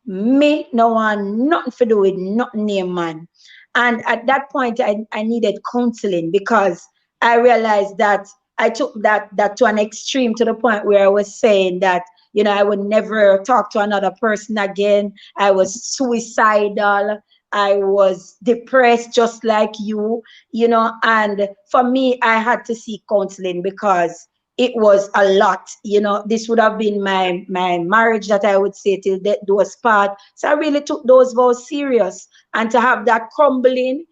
me no want nothing to do with nothing near man. And at that point, I needed counseling because I realized that I took that to an extreme to the point where I was saying that, I would never talk to another person again. I was suicidal. I was depressed just like and for me, I had to seek counseling because it was a lot. This would have been my marriage that I would say till death do us part. So I really took those vows serious, and to have that crumbling,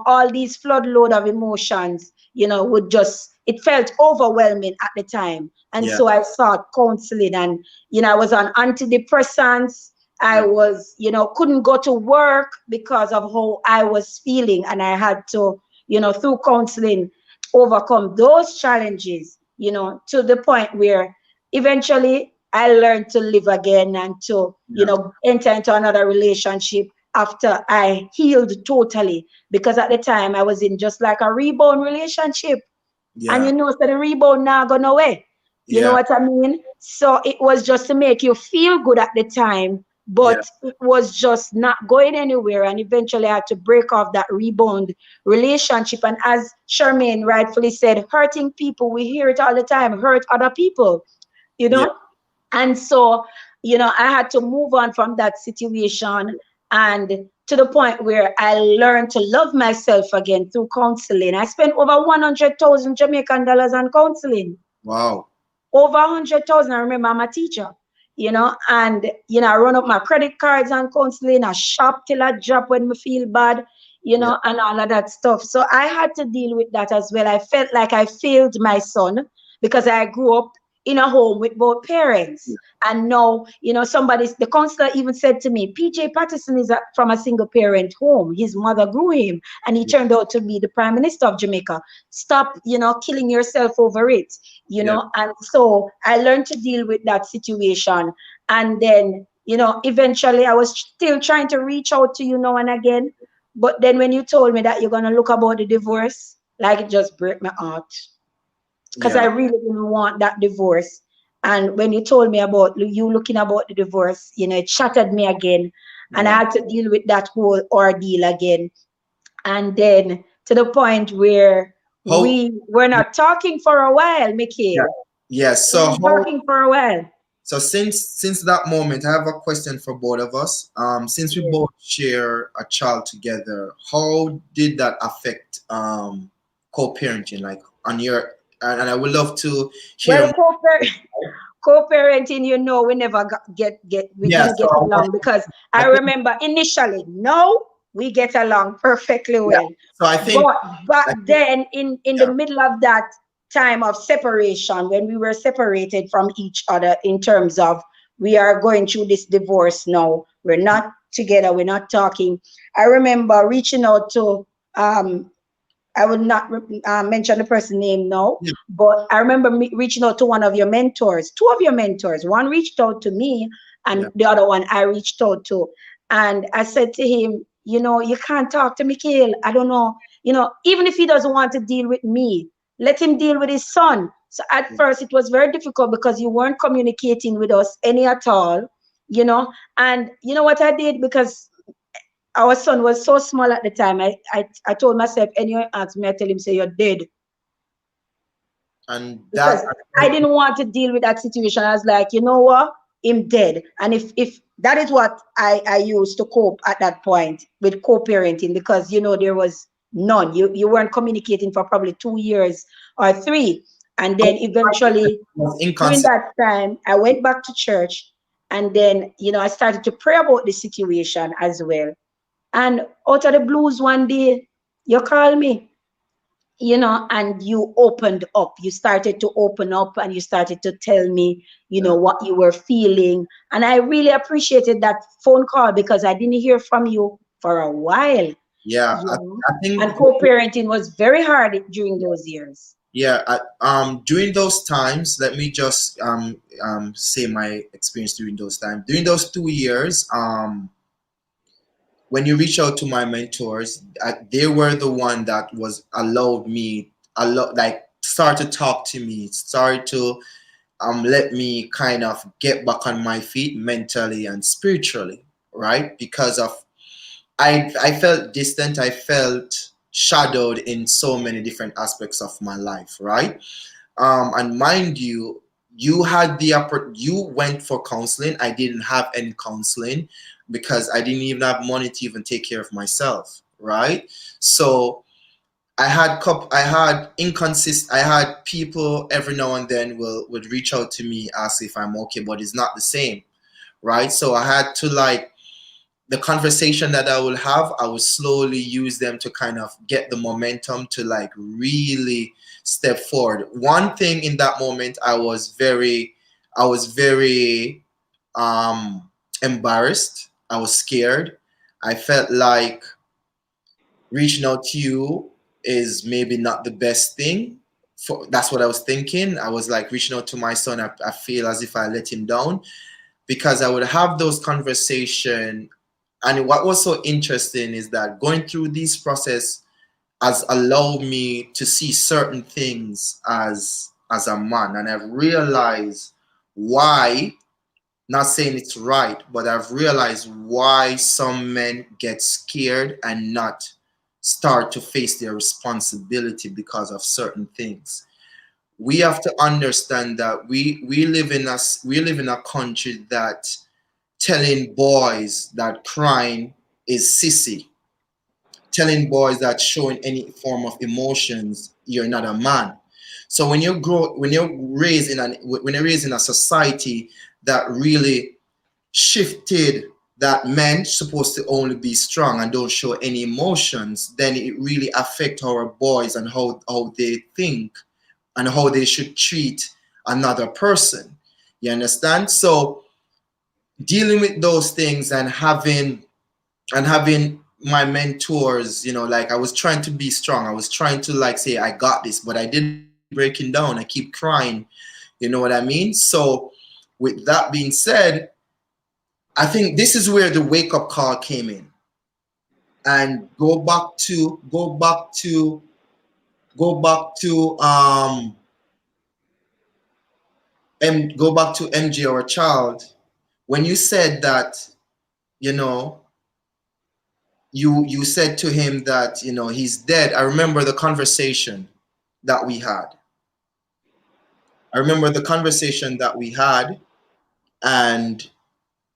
all these flood load of emotions, would just it felt overwhelming at the time. And Yeah. so I sought counseling, and I was on antidepressants. I Yeah. was, couldn't go to work because of how I was feeling, and I had to, through counseling, overcome those challenges, to the point where eventually I learned to live again and to, Yeah. enter into another relationship after I healed totally. Because at the time I was in just like a rebound relationship. And Yeah. so the rebound now gone away. You know Yeah. what I mean? So it was just to make you feel good at the time, Yeah. but it was just not going anywhere. And eventually I had to break off that rebound relationship. And as Charmaine rightfully said, hurting people, we hear it all the time, hurt other people, you Yeah. know? And so, I had to move on from that situation, and to the point where I learned to love myself again through counseling. I spent over 100,000 Jamaican dollars on counseling. Wow. Over 100,000. I remember I'm a teacher, and I run up my credit cards on counseling. I shop till I drop when I feel bad, Yeah. and all of that stuff. So I had to deal with that as well. I felt like I failed my son because I grew up in a home with both parents. And now, the counselor even said to me, PJ Patterson is from a single parent home. His mother grew him, and he Yeah. turned out to be the Prime Minister of Jamaica. Stop, killing yourself over it, Yeah. And so I learned to deal with that situation. And then, eventually I was still trying to reach out to you now and again. But then when you told me that you're going to look about the divorce, like it just broke my heart because I Yeah. really didn't want that divorce. And when you told me about you looking about the divorce, it shattered me again. And I Wow. had to deal with that whole ordeal again. And then to the point where How? we were Yeah. not talking for a while, Yeah. Mikhail. Yes. We So were how? talking for a while. So since that moment, I have a question for both of us. Since we Yes. both share a child together, how did that affect co-parenting? Like on your and I would love to hear Well, more. co-parenting, we never we Yeah. didn't So get along because I I think remember initially, no, we get along perfectly yeah. well. So But back I think then, in the yeah. middle of that time of separation, when we were separated from each other in terms of we are going through this divorce now, we're not together, we're not talking. I remember reaching out to I will not mention the person's name now, Yeah. but I remember me reaching out to one of your mentors, two of your mentors. One reached out to me, Yeah. and the other one I reached out to. And I said to him, you can't talk to Mikhail. I don't know, even if he doesn't want to deal with me, let him deal with his son. So at first it was very difficult because you weren't communicating with us any at all, you know. And you know what I did? Because our son was so small at the time, I told myself, anyone asks me, I tell him, say you're dead, And that because I didn't want to deal with that situation. I was like, you know what? I'm dead. And if that is what I used to cope at that point with co-parenting, because there was none. You weren't communicating for probably 2 years or three. And then eventually was during inconsistent. that time I went back to church, and then I started to pray about the situation as well. And out of the blues one day you call me, and you opened up. You started to open up and you started to tell me, what you were feeling. And I really appreciated that phone call because I didn't hear from you for a while, Yeah, you know. I think And co-parenting was very hard during those years. yeah. During those times, let me just say my experience during those times. During those 2 years, when you reach out to my mentors, they were the one that was allowed me like start to talk to me, start to let me kind of get back on my feet mentally and spiritually, right? Because of I felt distant, I felt shadowed in so many different aspects of my life, right? And mind you, you went for counseling. I didn't have any counseling because I didn't even have money to even take care of myself, right? So I had people every now and then would reach out to me, ask if I'm okay, but it's not the same, right? So I had to like the conversation that I will have, I will slowly use them to kind of get the momentum to like really step forward. One thing in that moment, I was very embarrassed. I was scared. I felt like reaching out to you is maybe not the best thing. That's what I was thinking. I was like reaching out to my son. I feel as if I let him down because I would have those conversations. And what was so interesting is that going through this process has allowed me to see certain things as a man, and I've realized why. Not saying it's right, but I've realized why some men get scared and not start to face their responsibility because of certain things. We have to understand that we live in a country that telling boys that crying is sissy, telling boys that showing any form of emotions you're not a man. So when you're raised in a society that really shifted that men supposed to only be strong and don't show any emotions, then it really affect our boys and how they think and how they should treat another person. You understand? So dealing with those things and having my mentors, like I was trying to be strong. I was trying to like say I got this, but I didn't breaking down. I keep crying. You know what I mean? So with that being said, I think this is where the wake up call came in. And go back to and go back to MJ or child. When you said that, you know, you said to him that he's dead. I remember the conversation that we had. I remember the conversation that we had, and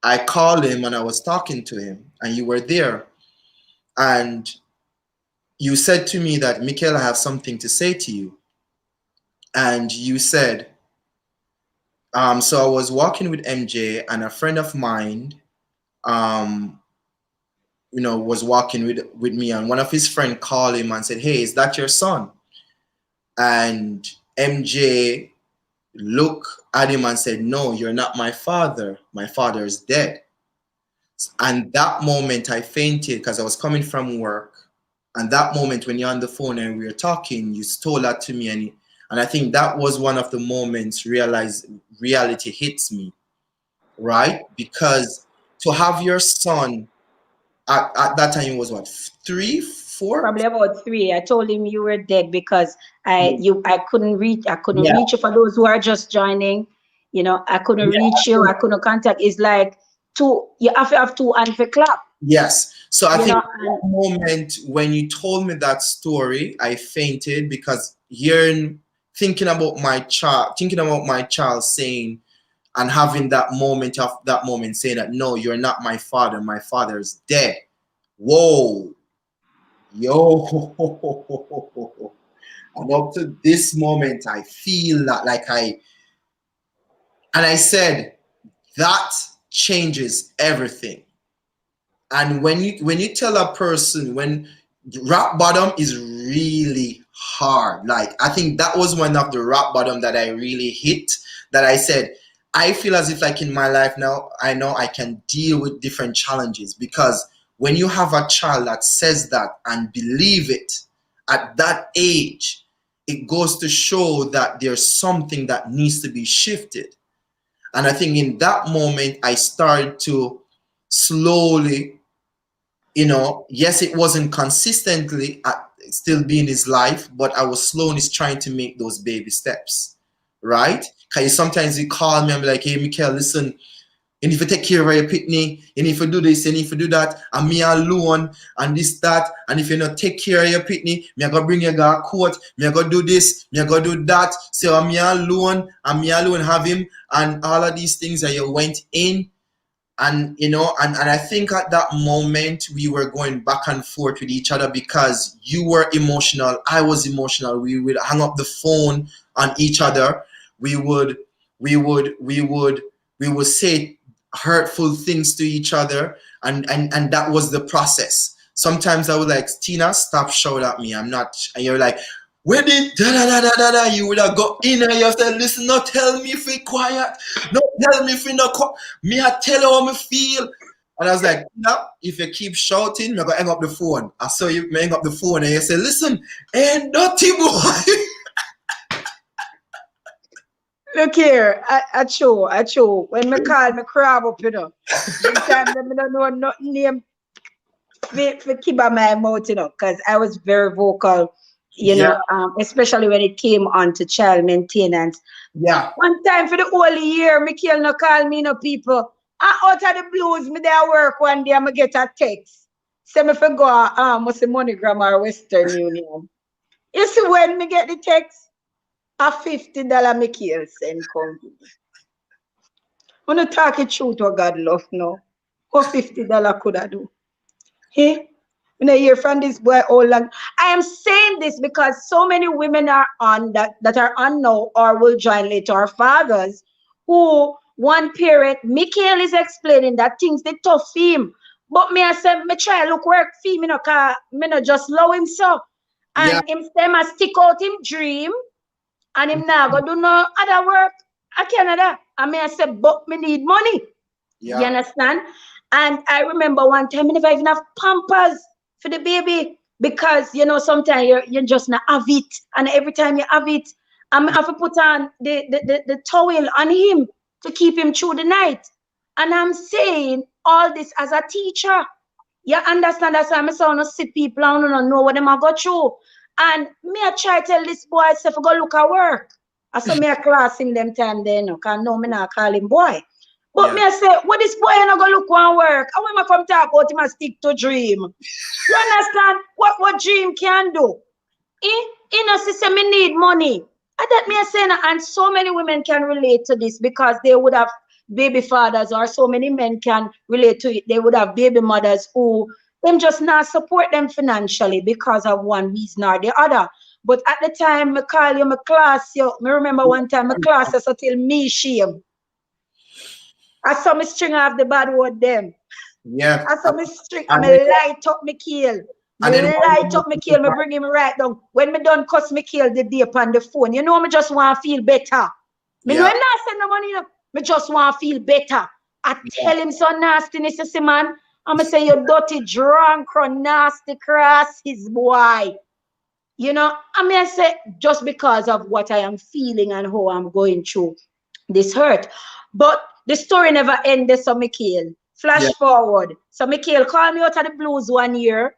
I called him and I was talking to him, and you were there, and you said to me that Mikhail, I have something to say to you, and you said, so I was walking with MJ, and a friend of mine, um, was walking with me, and one of his friend called him and said, "Hey, is that your son?" And MJ looked at him and said, "No, you're not my father. My father is dead." And that moment I fainted because I was coming from work. And that moment when you're on the phone and we were talking, you told that to me, and I think that was one of the moments realize reality hits me, right? Because to have your son At that time, it was what, three, four? Probably about 3. I told him you were dead because Yeah. I couldn't Yeah. reach you. For those who are just joining, I couldn't Yeah. reach you. I couldn't contact. It's like two. You have to have two hands for clap. Yes. So I think that And moment when you told me that story, I fainted because thinking about my child saying and having that moment saying that no, you're not my father is dead. Whoa, yo. And up to this moment, I feel that and I said, that changes everything. And when you tell a person, when rock bottom is really hard, like I think that was one of the rock bottom that I really hit, that I said, I feel as if like in my life now, I know I can deal with different challenges, because when you have a child that says that and believe it at that age, it goes to show that there's something that needs to be shifted. And I think in that moment I started to slowly, yes, it wasn't consistently still being his life, but I was slowly trying to make those baby steps, right? Because sometimes you call me and be like, hey, Mikhail, listen, you need to take care of your pitney, you need to do this, you need to do that, and me alone, and this, that, and if you not take care of your pitney, me I go bring you to court, me I go do this, me I go do that, so I'm me alone, and me alone have him, and all of these things that you went in. And and I think at that moment we were going back and forth with each other, because you were emotional, I was emotional, we would hang up the phone on each other, we would we would we would we would say hurtful things to each other, and that was the process. Sometimes I would like, Tina, stop shouting at me, I'm not, and you're like, where did da da da da da da, you would have got in and you have said, listen, not tell me if we quiet, not tell me if we not me I tell you how me feel. And I was like, no, if you keep shouting, I'm gonna hang up the phone. I saw you hang up the phone and you say, listen, ain't dirty boy. look here, I show. When me call me crab up, sometimes I don't know nothing name for keep on my mouth, because I was very vocal, Yeah, especially when it came on to child maintenance. yeah, One time for the whole year, Mikhail no call me, no people. And out of the blues, me there work one day, I get a text. Say me for go, what's the MoneyGram or Western Union. You see when me get the text, a $50 Mikhail send come. Wanna talk it truth what God love no. What $50 could I do? Hey, when I hear from this boy all long, I am saying this because so many women are on that are on now or will join later, our fathers who one parent, Mikhail is explaining that things they tough for him. But me I said, me try look work for him, cause me not just love him so. yeah, And him say I stick out him dream and him now go do no other work. I Canada. And me I said, but me need money. You yeah, understand? And I remember one time I never even have pampers for the baby because sometimes you just not have it. And every time you have it, I'm have to put on the towel on him to keep him through the night. And I'm saying all this as a teacher. You understand? That's why I'm saying no see people and don't know what them I go through. And me I try tell this boy, I say, go look at work. I saw me a class him them time then, because no, me not call him boy. But yeah, me I say, what this boy you not go look one work? How am I come talk about him and stick to dream? You understand what dream can do? In a system, me need money. And that me I say, and so many women can relate to this because they would have baby fathers, or so many men can relate to it. They would have baby mothers who them just not support them financially because of one reason or the other. But at the time, me call you, my class you. Me remember one time, my class used to tell me shame. I saw me string off the bad word them. yeah. I saw me string, I And me light up me kill. and Me then light up me kill, me bring him right down. When me done cuss me kill the day upon the phone, me just want to feel better. Me know yeah, him not send no money, me just want to feel better. I yeah, tell him so nastiness, you see, man. I'm say you dirty, drunk, nasty, cross his boy. I mean, I say just because of what I am feeling and how I'm going through this hurt. But the story never ended, so Mikhail. Yeah. Flash forward. So Mikhail called me out of the blues one year.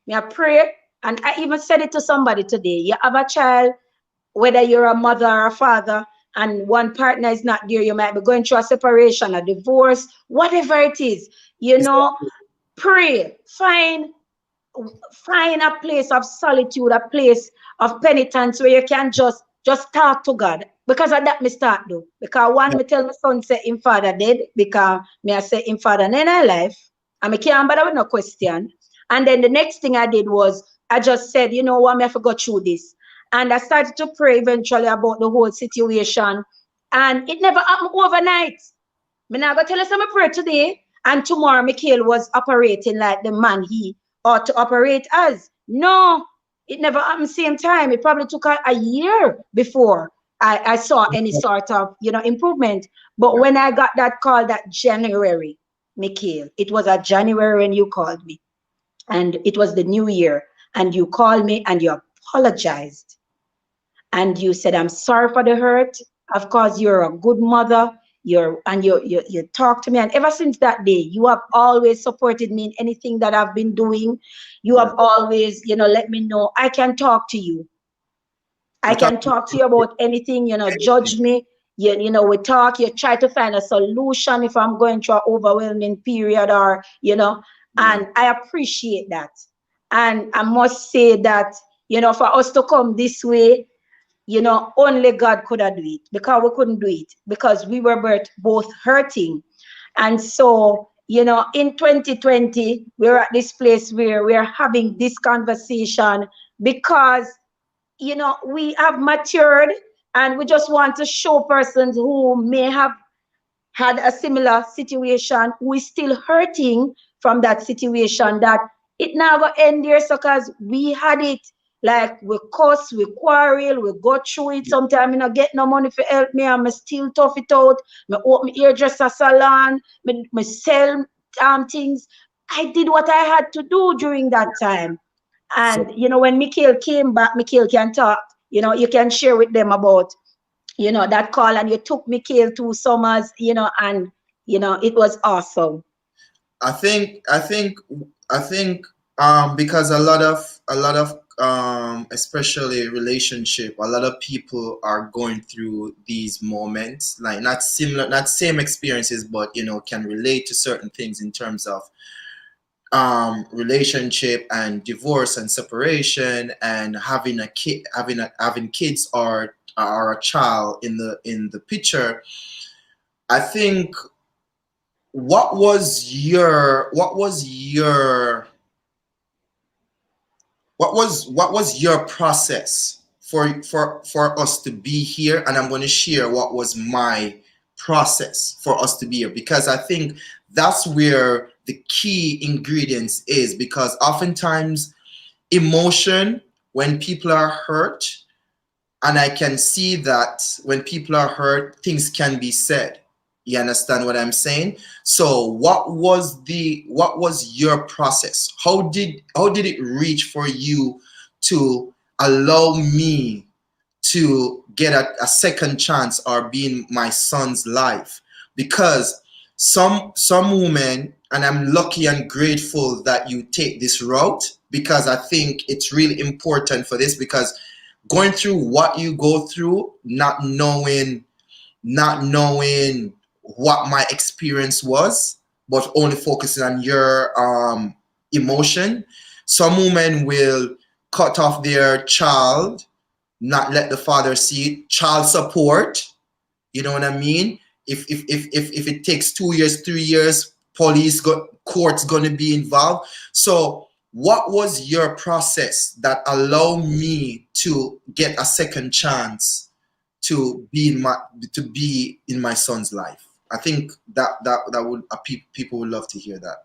Me I pray, and I even said it to somebody today. You have a child, whether you're a mother or a father, and one partner is not there, you might be going through a separation, a divorce, whatever it is, you know, Exactly. pray, find a place of solitude, a place of penitence where you can just talk to God. Because of that, me start do. Because one, Yeah. me tell my son say him father dead, because me I say him father in our life, and me can't bother with no question. And then the next thing I did was I just said, you know what, me I forgot through this. And I started to pray eventually about the whole situation. And it never happened overnight. Me now go tell us I'm a prayer today, and tomorrow Mikhail was operating like the man he ought to operate as. No, it never happened same time. It probably took a year before I saw any sort of improvement. But Yeah. when I got that call that January, Mikhail, it was a January when you called me, and it was the new year, and you called me and you apologized and you said, I'm sorry for the hurt. Of course, you're a good mother. You talk to me. And ever since that day, you have always supported me in anything that I've been doing. You Yeah. have always, let me know I can talk to you. I We talk can talk to about you about anything, anything. judge me. We talk, you try to find a solution if I'm going through an overwhelming period Yeah. and I appreciate that. And I must say that, for us to come this way, only God could have do it because we couldn't do it because we were both hurting. And so, in 2020, we're at this place where we're having this conversation because, we have matured and we just want to show persons who may have had a similar situation who is still hurting from that situation that it never end there so cause we had it like we cuss, we quarrel, we go through it. Sometimes I not get no money for help me and I still tough it out. Me open hairdresser salon, me sell things. I did what I had to do during that time. So And when Mikhail came back, Mikhail can talk, you can share with them about that call and you took Mikhail 2 summers, and it was awesome. I think I think I think because a lot of especially relationship, a lot of people are going through these moments, like not similar, not same experiences, but can relate to certain things in terms of relationship and divorce and separation and having a kid, having kids or a child in the picture. I think what was your process for us to be here, and I'm going to share what was my process for us to be here, because I think that's where the key ingredients is, because oftentimes emotion, when people are hurt, and I can see that when people are hurt, things can be said. You understand what I'm saying? So what was your process? How did it reach for you to allow me to get a second chance or be in my son's life? Because some women, and I'm lucky and grateful that you take this route, because I think it's really important for this, because going through what you go through, not knowing what my experience was, but only focusing on your emotion. Some women will cut off their child, not let the father see it. Child support, you know what I mean? If it takes 2 years, 3 years, court's gonna be involved. So what was your process that allowed me to get a second chance to be in my son's life? I think that would people would love to hear that.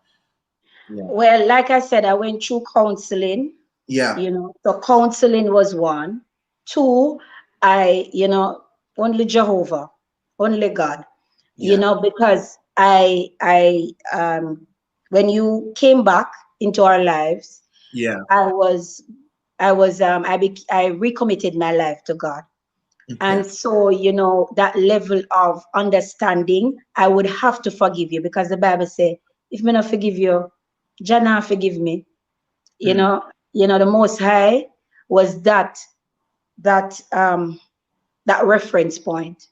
Yeah. Well, like I said, I went through counseling, Yeah. so counseling was one. Two, only Jehovah, only God, Yeah. because when you came back into our lives, Yeah. I was, I recommitted my life to God. Okay. And so, that level of understanding, I would have to forgive you because the Bible says, if me not forgive you, Jana forgive me. You Mm. know, the Most High was that that reference point.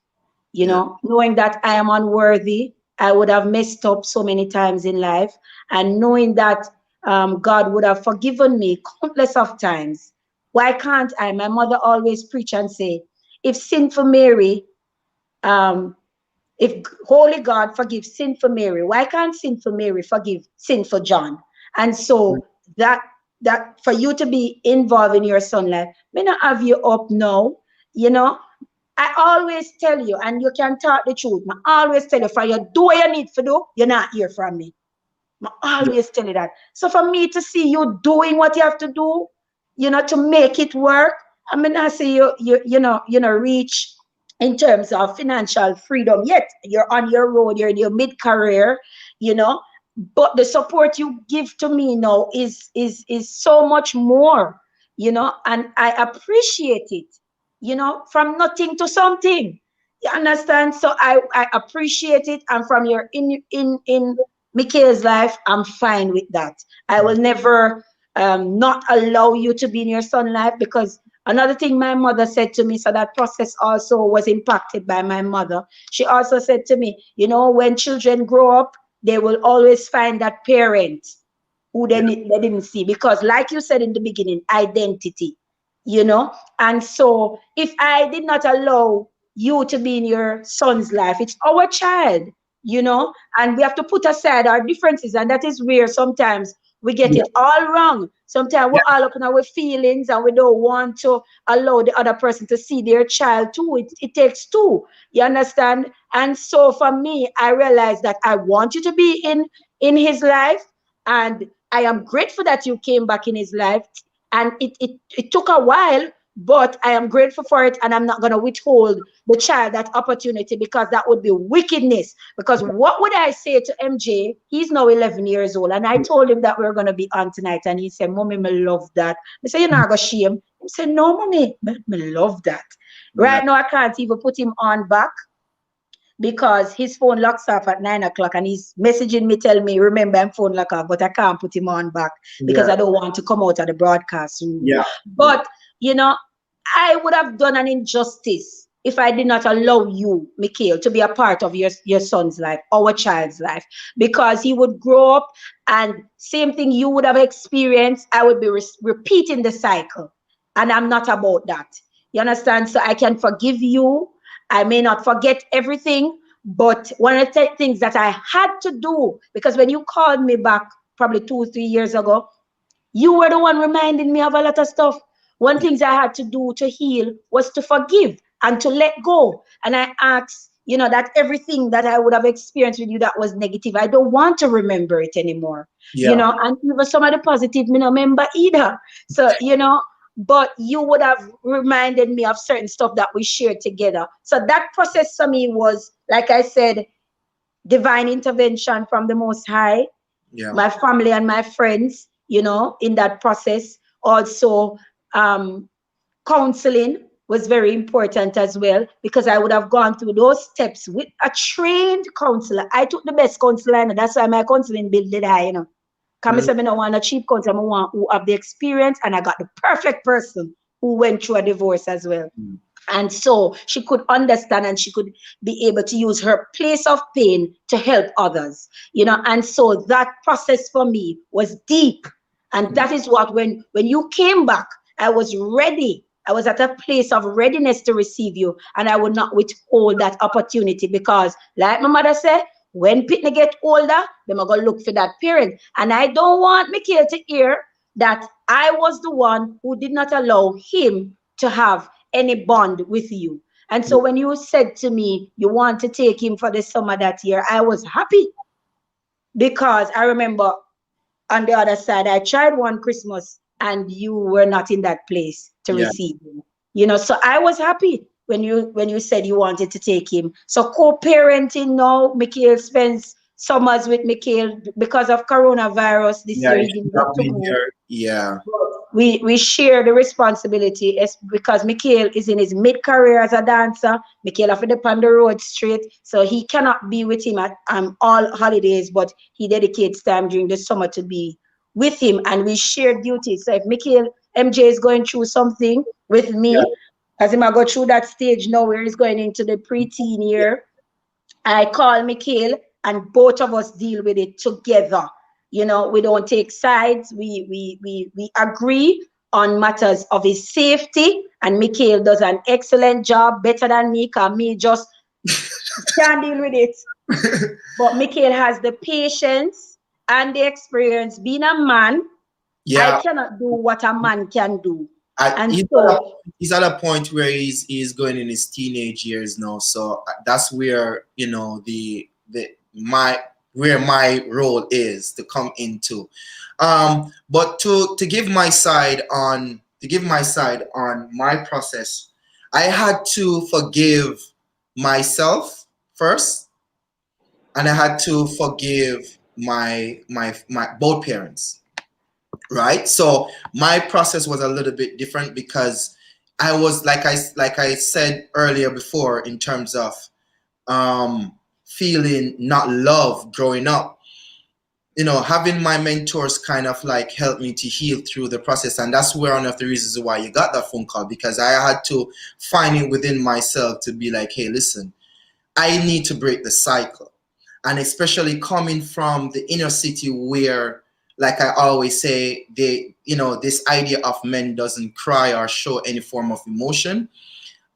Yeah. Knowing that I am unworthy, I would have messed up so many times in life, and knowing that God would have forgiven me countless of times. Why can't I? My mother always preach and say, if sin for Mary, um, if Holy God forgives sin for Mary, why can't sin for Mary forgive sin for John? And so that for you to be involved in your son life, may not have you up now, you know. I always tell you, and you can talk the truth. I always tell you, for you do what you need to do, you're not hear from me. I Yeah. always tell you that. So for me to see you doing what you have to do, to make it work, I mean, I see you reach in terms of financial freedom. Yet you're on your road, you're in your mid-career, you know. But the support you give to me now is so much more, and I appreciate it, from nothing to something. You understand? So I appreciate it, and from your in Mikhail's life, I'm fine with that. I will never not allow you to be in your son's life, because another thing my mother said to me, so that process also was impacted by my mother. She also said to me, when children grow up, they will always find that parent who Yeah. they didn't see, because like you said in the beginning, identity, you know. And so if I did not allow you to be in your son's life, it's our child, and we have to put aside our differences. And that is where sometimes we get Yeah. it all wrong. Sometimes we're Yeah. all up in our feelings, and we don't want to allow the other person to see their child too. It takes two, you understand? And so for me, I realized that I want you to be in his life, and I am grateful that you came back in his life. And it took a while, but I am grateful for it, and I'm not going to withhold the child that opportunity, because that would be wickedness. Because what would I say to MJ? He's now 11 years old, and I told him that we are going to be on tonight, and he said, "Mommy, me love that." I said, "You're not going to shame?" He said, "No, mommy, me love that." Yeah. Right now, I can't even put him on back, because his phone locks off at 9 o'clock, and he's messaging me, tell me, remember, I'm phone lock off, but I can't put him on back because Yeah. I don't want to come out of the broadcast room. Yeah. Yeah. But, I would have done an injustice if I did not allow you, Mikhail, to be a part of your son's life, our child's life, because he would grow up, and same thing you would have experienced, I would be repeating the cycle. And I'm not about that. You understand? So I can forgive you. I may not forget everything, but one of the things that I had to do, because when you called me back probably 2 or 3 years ago, you were the one reminding me of a lot of stuff. One thing I had to do to heal was to forgive and to let go. And I asked, that everything that I would have experienced with you that was negative, I don't want to remember it anymore. Yeah. And even some of the positive, me not remember either. So, but you would have reminded me of certain stuff that we shared together. So that process for me was, like I said, divine intervention from the Most High, Yeah. my family and my friends, in that process. Also, um, counseling was very important as well, because I would have gone through those steps with a trained counselor. I took the best counselor, and that's why my counseling bill did high. Come Mm. say me no want a cheap counselor, I want who have the experience, and I got the perfect person who went through a divorce as well. Mm. And so she could understand, and she could be able to use her place of pain to help others, And so that process for me was deep. And Mm. that is what, when you came back, I was ready. I was at a place of readiness to receive you, and I would not withhold that opportunity, because, like my mother said, when Pitney get older, they're going to look for that parent. And I don't want Mikhail to hear that I was the one who did not allow him to have any bond with you. And so when you said to me you want to take him for the summer that year, I was happy, because I remember on the other side, I tried one Christmas and you were not in that place to Yeah. receive him. So I was happy when you said you wanted to take him. So co-parenting now, Mikhail spends summers with Mikhail. Because of coronavirus this Yeah. year, It he should didn't get have to been go. here. Yeah. we share the responsibility because Mikhail is in his mid career as a dancer. Mikhail have to depend on the road straight, so he cannot be with him at all holidays, but he dedicates time during the summer to be with him, and we share duties. So if Mikhail MJ is going through something with Yeah. me, as him I go through that stage now where he's going into the preteen Yeah. year, I call Mikhail and both of us deal with it together. You know, we don't take sides. We agree on matters of his safety. And Mikhail does an excellent job, better than me, because me just can't deal with it. But Mikhail has the patience and the experience. Being a man, I Yeah. cannot do what a man can do. I, And he's, at a, so, he's at a point where he's going in his teenage years now. So that's where the my where my role is to come into. But to give my side on my process, I had to forgive myself first, and I had to forgive my both parents, right? So my process was a little bit different because I was like I said earlier before in terms of feeling not loved growing up. Having my mentors kind of like helped me to heal through the process, and that's one of the reasons why you got that phone call, because I had to find it within myself to be like, hey, listen, I need to break the cycle. And especially coming from the inner city where, like I always say, this idea of men doesn't cry or show any form of emotion.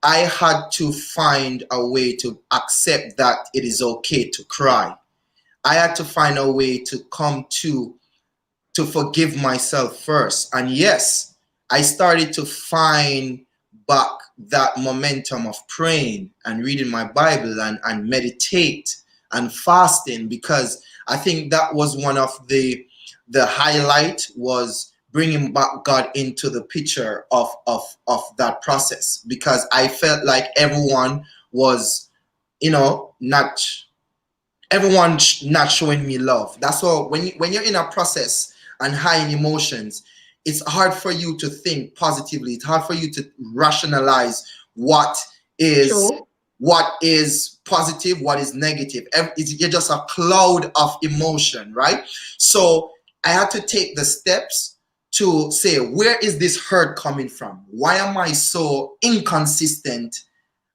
I had to find a way to accept that it is okay to cry. I had to find a way to come to forgive myself first. And yes, I started to find back that momentum of praying and reading my Bible and meditate and fasting, because I think that was one of the highlight, was bringing back God into the picture of that process, because I felt like everyone was, not not showing me love. That's all. When you're in a process and high in emotions, it's hard for you to think positively. It's hard for you to rationalize is true. what is positive, what is negative. You're just a cloud of emotion, right? So I had to take the steps to say, where is this hurt coming from? Why am I so inconsistent?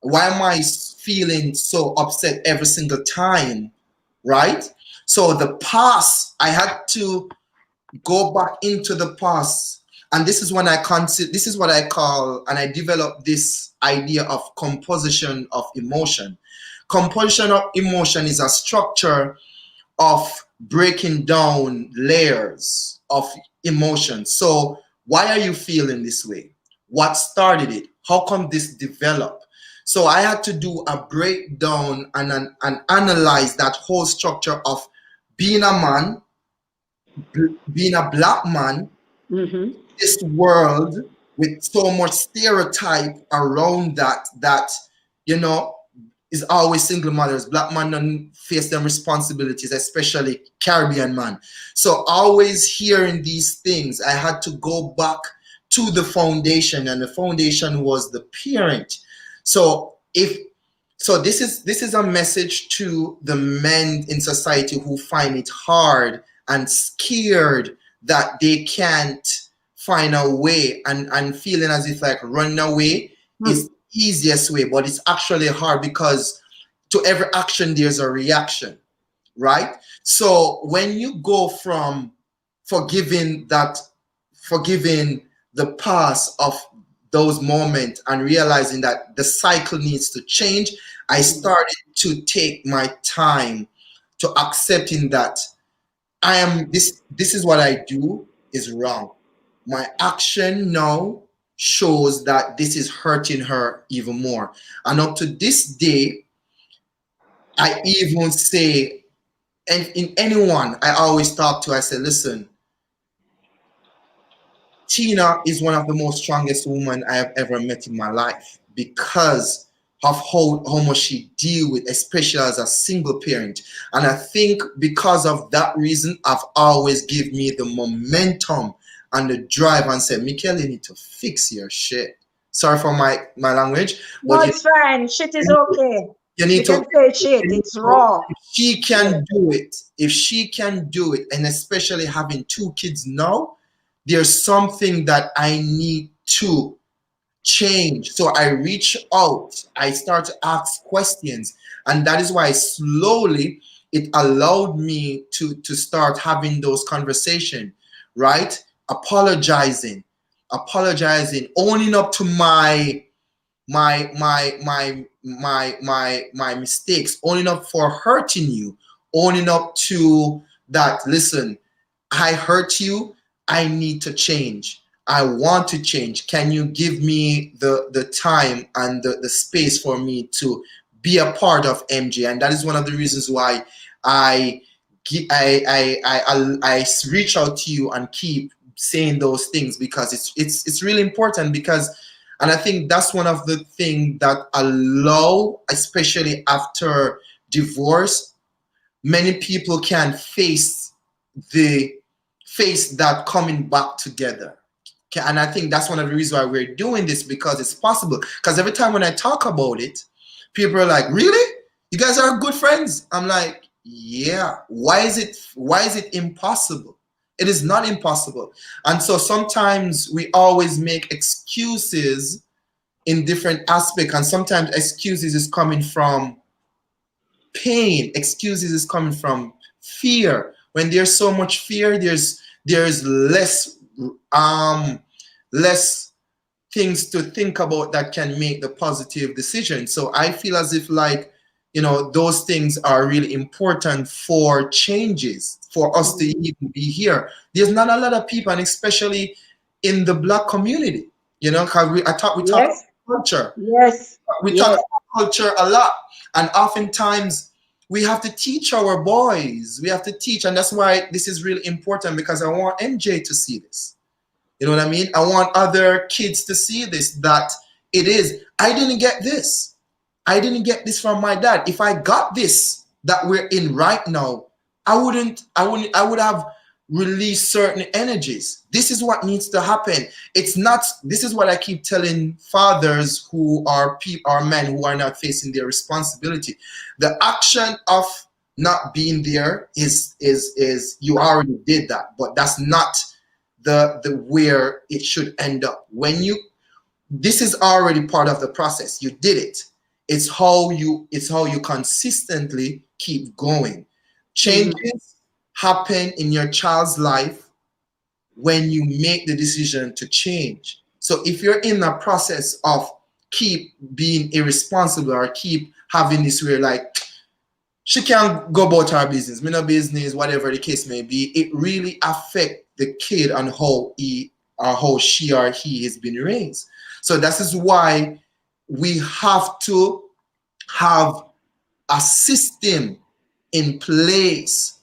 Why am I feeling so upset every single time? Right? So the past, I had to go back into the past. And this is when this is what I call, and I developed this idea of composition of emotion. Composition of emotion is a structure of breaking down layers of emotion. So why are you feeling this way? What started it? How come this developed? So I had to do a breakdown and analyze that whole structure of being a man, being a black man, Mm-hmm. this world with so much stereotype around that you know is always single mothers. Black man don't face them responsibilities, especially Caribbean man. So always hearing these things, I had to go back to the foundation, and the foundation was the parent. So if so this is a message to the men in society who find it hard and scared that they can't find a way, and feeling as if like running away is easiest way, but it's actually hard, because to every action there's a reaction, right? So when you go from forgiving that forgiving the past of those moments and realizing that the cycle needs to change, I started to take my time to accepting that I am this is what I do is wrong. My action now shows that this is hurting her even more. And up to this day, I even say, and in anyone I always talk to, I say, listen, Tina is one of the most strongest women I have ever met in my life, because of how much she deal with, especially as a single parent. And I think because of that reason, I've always give me the momentum on the drive and say, Mikhail, you need to fix your shit. Sorry for my language, No, but it's fine. Shit is okay. you You need to, can say shit. It's raw. if she Yeah. can do it, if she can do it, and especially having two kids now, there's something that I need to change. So I reach out, I start to ask questions, and that is why slowly it allowed me to start having those conversations, right? Apologizing, owning up to my mistakes, owning up for hurting you, owning up to that. Listen, I hurt you. I need to change. I want to change. Can you give me the time and the space for me to be a part of MJ? And that is one of the reasons why I I reach out to you and keep saying those things, because it's really important. Because and I think that's one of the things that allow, especially after divorce, many people can the face that coming back together. And I think that's one of the reasons why we're doing this, because it's possible. Because every time when I talk about it, people are like, really? You guys are good friends? I'm like, yeah. Why is it impossible? It is not impossible. And so sometimes we always make excuses in different aspects, and sometimes excuses is coming from pain, excuses is coming from fear. When there's so much fear, there's um less things to think about that can make the positive decision. So I feel as if, like, those things are really important for changes, for us to Mhm. even be here. There's not a lot of people, and especially in the black community, because we talk Yes. about culture. Yes. We talk Yes. about culture a lot, and oftentimes we have to teach our boys. We have to teach, and that's why this is really important, because I want MJ to see this. You know what I mean? I want other kids to see this, that it is. I didn't get this. I didn't get this from my dad. If I got this that we're in right now, I would have released certain energies. This is what needs to happen. It's not, this is what I keep telling fathers who are men who are not facing their responsibility. The action of not being there is you already did that, but that's not the where it should end up. This is already part of the process. You did it. It's how you consistently keep going. Mhm. Changes happen in your child's life when you make the decision to change. So if you're in the process of keep being irresponsible, or keep having this where, like, she can't go about her business, me no business, whatever the case may be, it really affect the kid and how he or how she or he has been raised. So this is why we have to have a system in place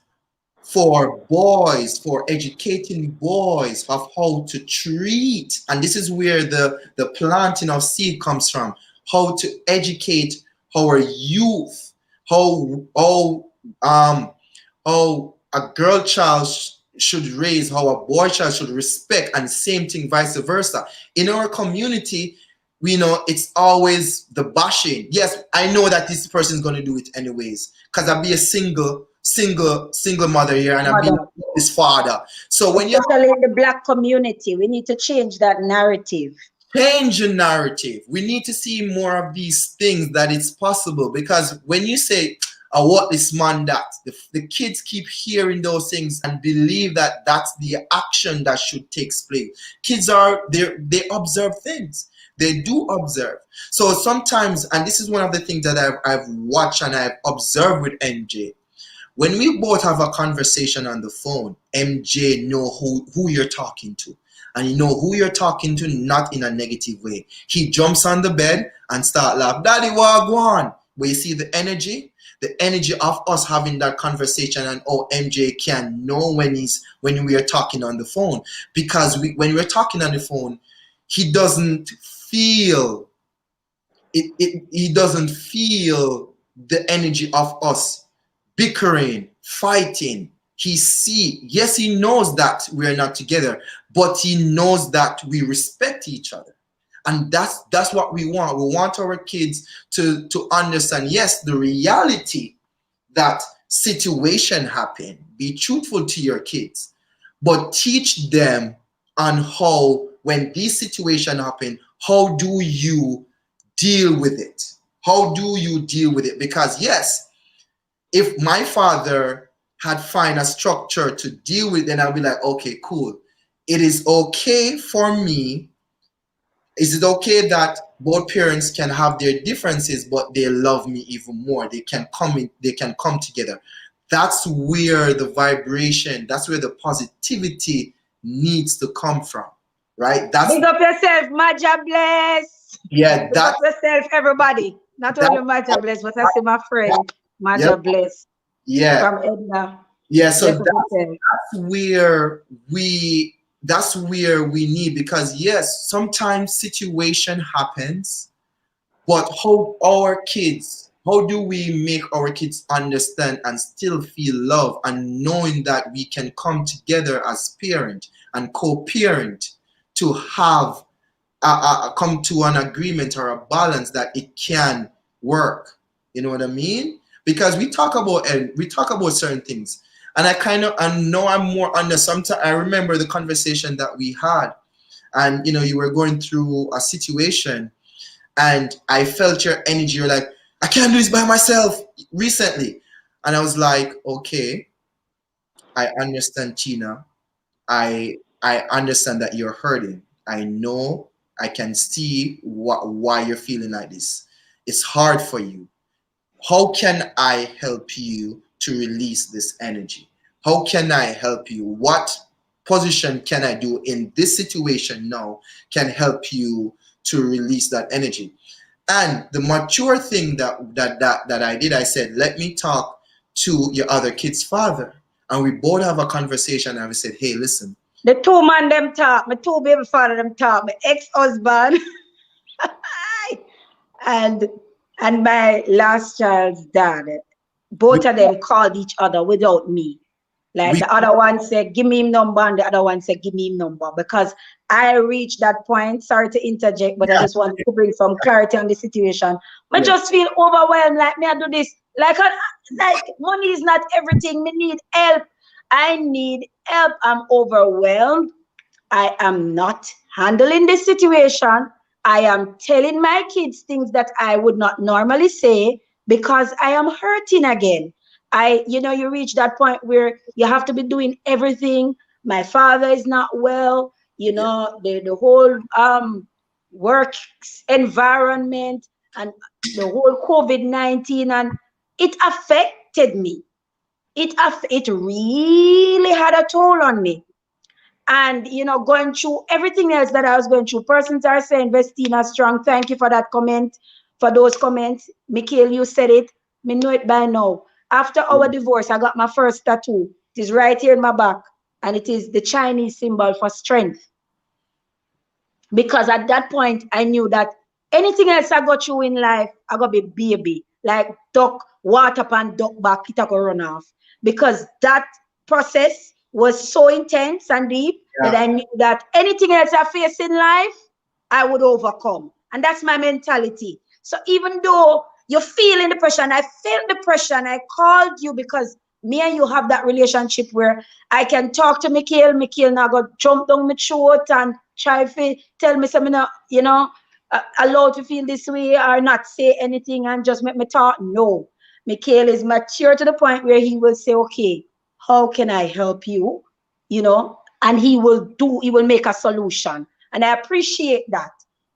for boys, for educating boys of how to treat. And this is where the planting of seed comes from. How to educate our youth, how um how a girl child should raise, how a boy child should respect, and same thing vice versa. In our community, we know it's always the bashing. Yes, I know that this person is going to do it anyways, because I'll be a single mother here, and I'll be Mother. his father. So when you Especially in the black community, we need to change that narrative. change the narrative, we need to see more of these things, that it's possible. Because when you say, I want this man that, the kids keep hearing those things and believe that that's the action that should take place. Kids they observe things. They do observe. So sometimes, and this is one of the things that I've watched and I've observed with MJ. When we both have a conversation on the phone, MJ know who you're talking to. And you know who you're talking to, not in a negative way. He jumps on the bed and start laugh. Daddy, what go on? But you see the energy of us having that conversation, and MJ can know when we are talking on the phone. Because when we're talking on the phone, he doesn't feel he doesn't feel the energy of us bickering, fighting. Yes, he knows that we're not together, but he knows that we respect each other. And that's what we want. We want our kids to understand, yes, the reality that situation happen. Be truthful to your kids, but teach them on how, when this situation happen, how do you deal with it? How do you deal with it? Because yes, if my father had find a structure to deal with, then I'll be like, okay, cool. It is okay for me. Is it okay that both parents can have their differences, but they love me even more? They can come in, they can come together. That's where the vibration, that's where the positivity needs to come from, right? Big up yourself, Maja Bless. Yeah, Big up yourself, everybody. Not that, only Maja Bless, but I see my that friend, yeah, Maja Bless yeah, from Edna. yeah. So Bless up yourself. where we that's where we need, because yes, sometimes situation happens, but how do we make our kids understand and still feel love, and knowing that we can come together as parent and co-parent to have come to an agreement or a balance that it can work. You know what I mean? Because we talk about certain things, and I know I'm more under. Sometimes I remember the conversation that we had, and you were going through a situation, and I felt your energy. You're like, I can't do this by myself recently, and I was like, okay, I understand, Tina. I understand that you're hurting. I know, I can see why you're feeling like this. It's hard for you. How can I help you to release this energy? How can I help you? What position can I do in this situation now can help you to release that energy? And the mature thing that I did, I said, let me talk to your other kid's father. And we both have a conversation, and we said, hey, listen. The two man them talk, my two baby father them talk, my ex-husband and and my last child's dad. we, Both of them called each other without me. Like we the other one said, give me him number, and the other one said, give me him number. Because I reached that point. Sorry to interject, but I yeah, just wanted to bring some clarity on the situation. I yeah, just feel overwhelmed, like me I do this. Like money is not everything. Me need help. I need help. I'm overwhelmed. I am not handling this situation. I am telling my kids things that I would not normally say because I am hurting again. You reach that point where you have to be doing everything. My father is not well, yeah, the whole work environment and the whole COVID-19, and it affected me. It really had a toll on me, and going through everything else that I was going through. Persons are saying, Vestina strong. Thank you for that comment, for those comments. Mikhail, you said it. Me know it by now. After our divorce, I got my first tattoo. It is right here in my back, and it is the Chinese symbol for strength. Because at that point, I knew that anything else I go through in life, I got to be baby. Like duck, water pan, duck back, it a go run off. Because that process was so intense and deep that yeah, I knew that anything else I face in life, I would overcome. And that's my mentality. So even though you're feeling the pressure, and I felt the pressure, and I called you because me and you have that relationship where I can talk to Mikhail. Mikhail now got jump down my throat and try to tell me something, allowed to feel this way or not say anything and just make me talk. No. Mikhail is mature to the point where he will say, okay, how can I help you? And he will make a solution. And I appreciate that.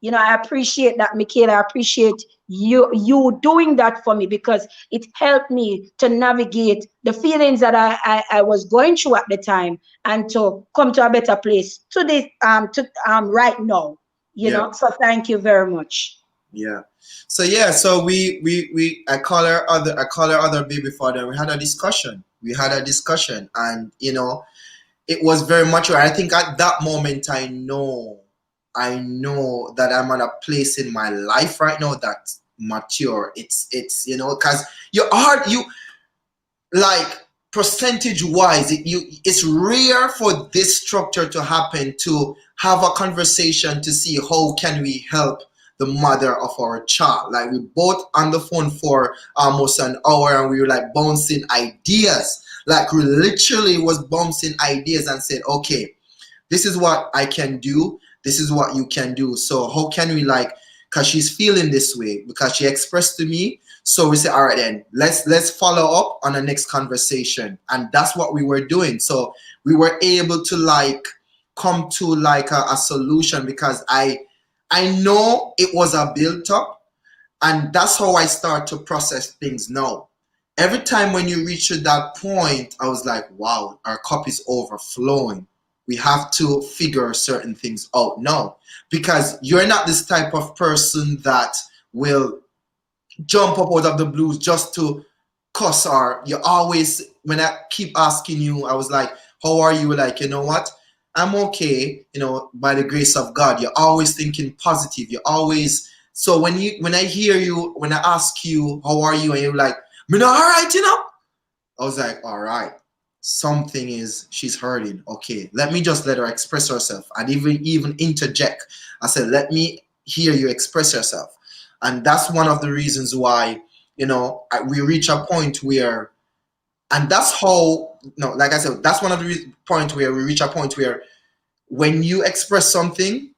I appreciate that, Mikhail. I appreciate you doing that for me because it helped me to navigate the feelings that I was going through at the time and to come to a better place to right now. yeah, So thank you very much. yeah. So we I call her other baby father. We had a discussion. And it was very mature. I think at that moment, I know that I'm at a place in my life right now that's mature. It's because you like percentage wise, it's rare for this structure to happen, to have a conversation to see how can we help the mother of our child. Like we both on the phone for almost an hour and we were like bouncing ideas. Like we literally was bouncing ideas and said, okay, this is what I can do, this is what you can do. So how can we, like, because she's feeling this way, because she expressed to me. So we say, all right then, let's follow up on the next conversation. And that's what we were doing. So we were able to like come to like a solution, because I know it was a built up, and that's how I start to process things now. Every time when you reach to that point, I was like, wow, our cup is overflowing. We have to figure certain things out now, because you're not this type of person that will jump up out of the blues just to cuss. Or you always, when I keep asking you, I was like, how are you? Like, you know what? I'm okay, by the grace of God. You're always thinking positive. You're always, so when I hear you, when I ask you, how are you? And you're like, me not all right, I was like, all right, something is, she's hurting. Okay, let me just let her express herself, and even interject. I said, let me hear you express yourself. And that's one of the reasons why, we reach a point where, and that's how, no, like I said, that's one of the point where we reach a point where when you express something,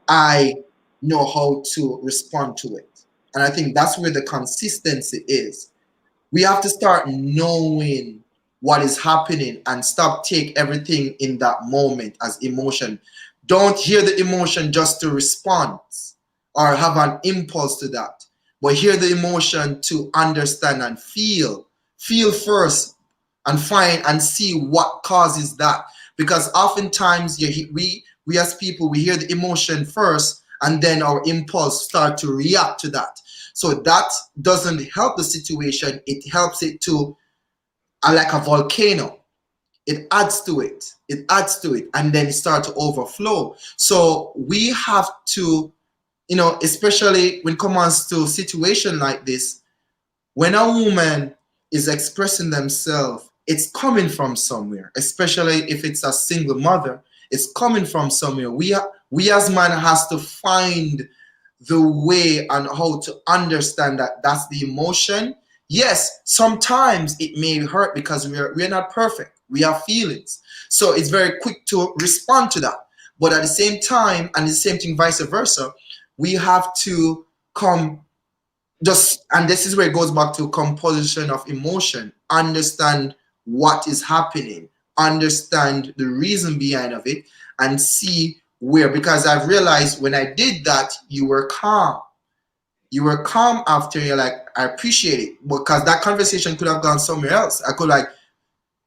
I know how to respond to it. And I think that's where the consistency is. We have to start knowing what is happening and stop take everything in that moment as emotion. Don't hear the emotion just to respond or have an impulse to that, but hear the emotion to understand and feel first, and find and see what causes that. Because oftentimes we as people, we hear the emotion first, and then our impulse start to react to that. So that doesn't help the situation. It helps it to, like a volcano. It adds to it. It adds to it, and then it starts to overflow. So we have to, especially when it comes to a situation like this, when a woman is expressing themselves, it's coming from somewhere. Especially if it's a single mother, it's coming from somewhere. We as man has to find the way and how to understand that that's the emotion. Yes, sometimes it may hurt because we're not perfect. We have feelings. So it's very quick to respond to that. But at the same time, and the same thing vice versa, we have to come just, and this is where it goes back to composition of emotion. Understand what is happening, understand the reason behind of it, and see where, because I've realized when I did that, you were calm. You were calm after. You're like, I appreciate it, because that conversation could have gone somewhere else. I could like,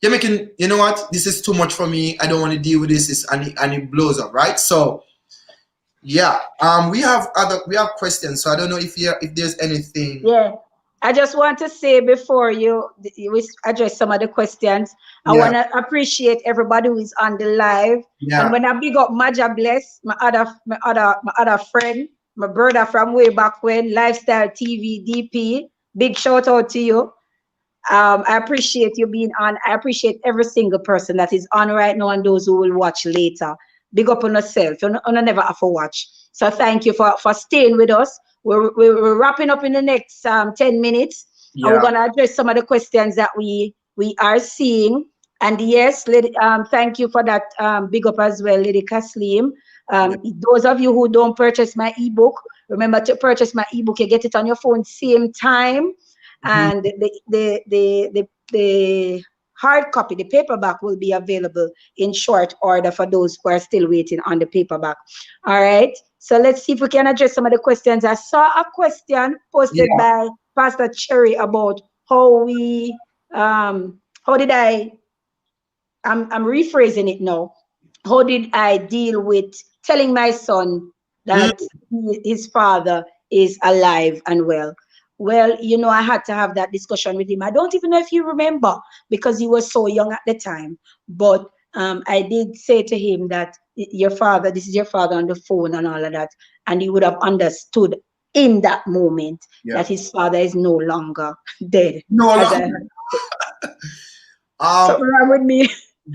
you're making, you know what, this is too much for me, I don't want to deal with this, and it blows up, right? So yeah, we have questions. So I don't know if there's anything. Yeah. I just want to say before you address some of the questions, I Yeah, want to appreciate everybody who is on the live. And yeah, when I big up Maja Bless, my other friend, my brother from way back when, Lifestyle TV DP, big shout out to you. I appreciate you being on. I appreciate every single person that is on right now and those who will watch later. Big up on yourself. You never have to watch. So thank you for staying with us. We're wrapping up in the next 10 minutes, and we're yeah, gonna address some of the questions that we are seeing. And yes, thank you for that big up as well, Lady Kaslim. yeah, Those of you who don't purchase my ebook, remember to purchase my ebook. You get it on your phone same time, mhm, and the hard copy, the paperback, will be available in short order for those who are still waiting on the paperback. All right. So let's see if we can address some of the questions. I saw a question posted yeah, by Pastor Cherry about how how did I'm rephrasing it now. How did I deal with telling my son mm, that his father is alive and well? Well, I had to have that discussion with him. I don't even know if you remember because he was so young at the time. But I did say to him that your father, this is your father on the phone and all of that. And he would have understood in that moment yeah. that his father is no longer dead. No As I longer. Um, Something wrong with me.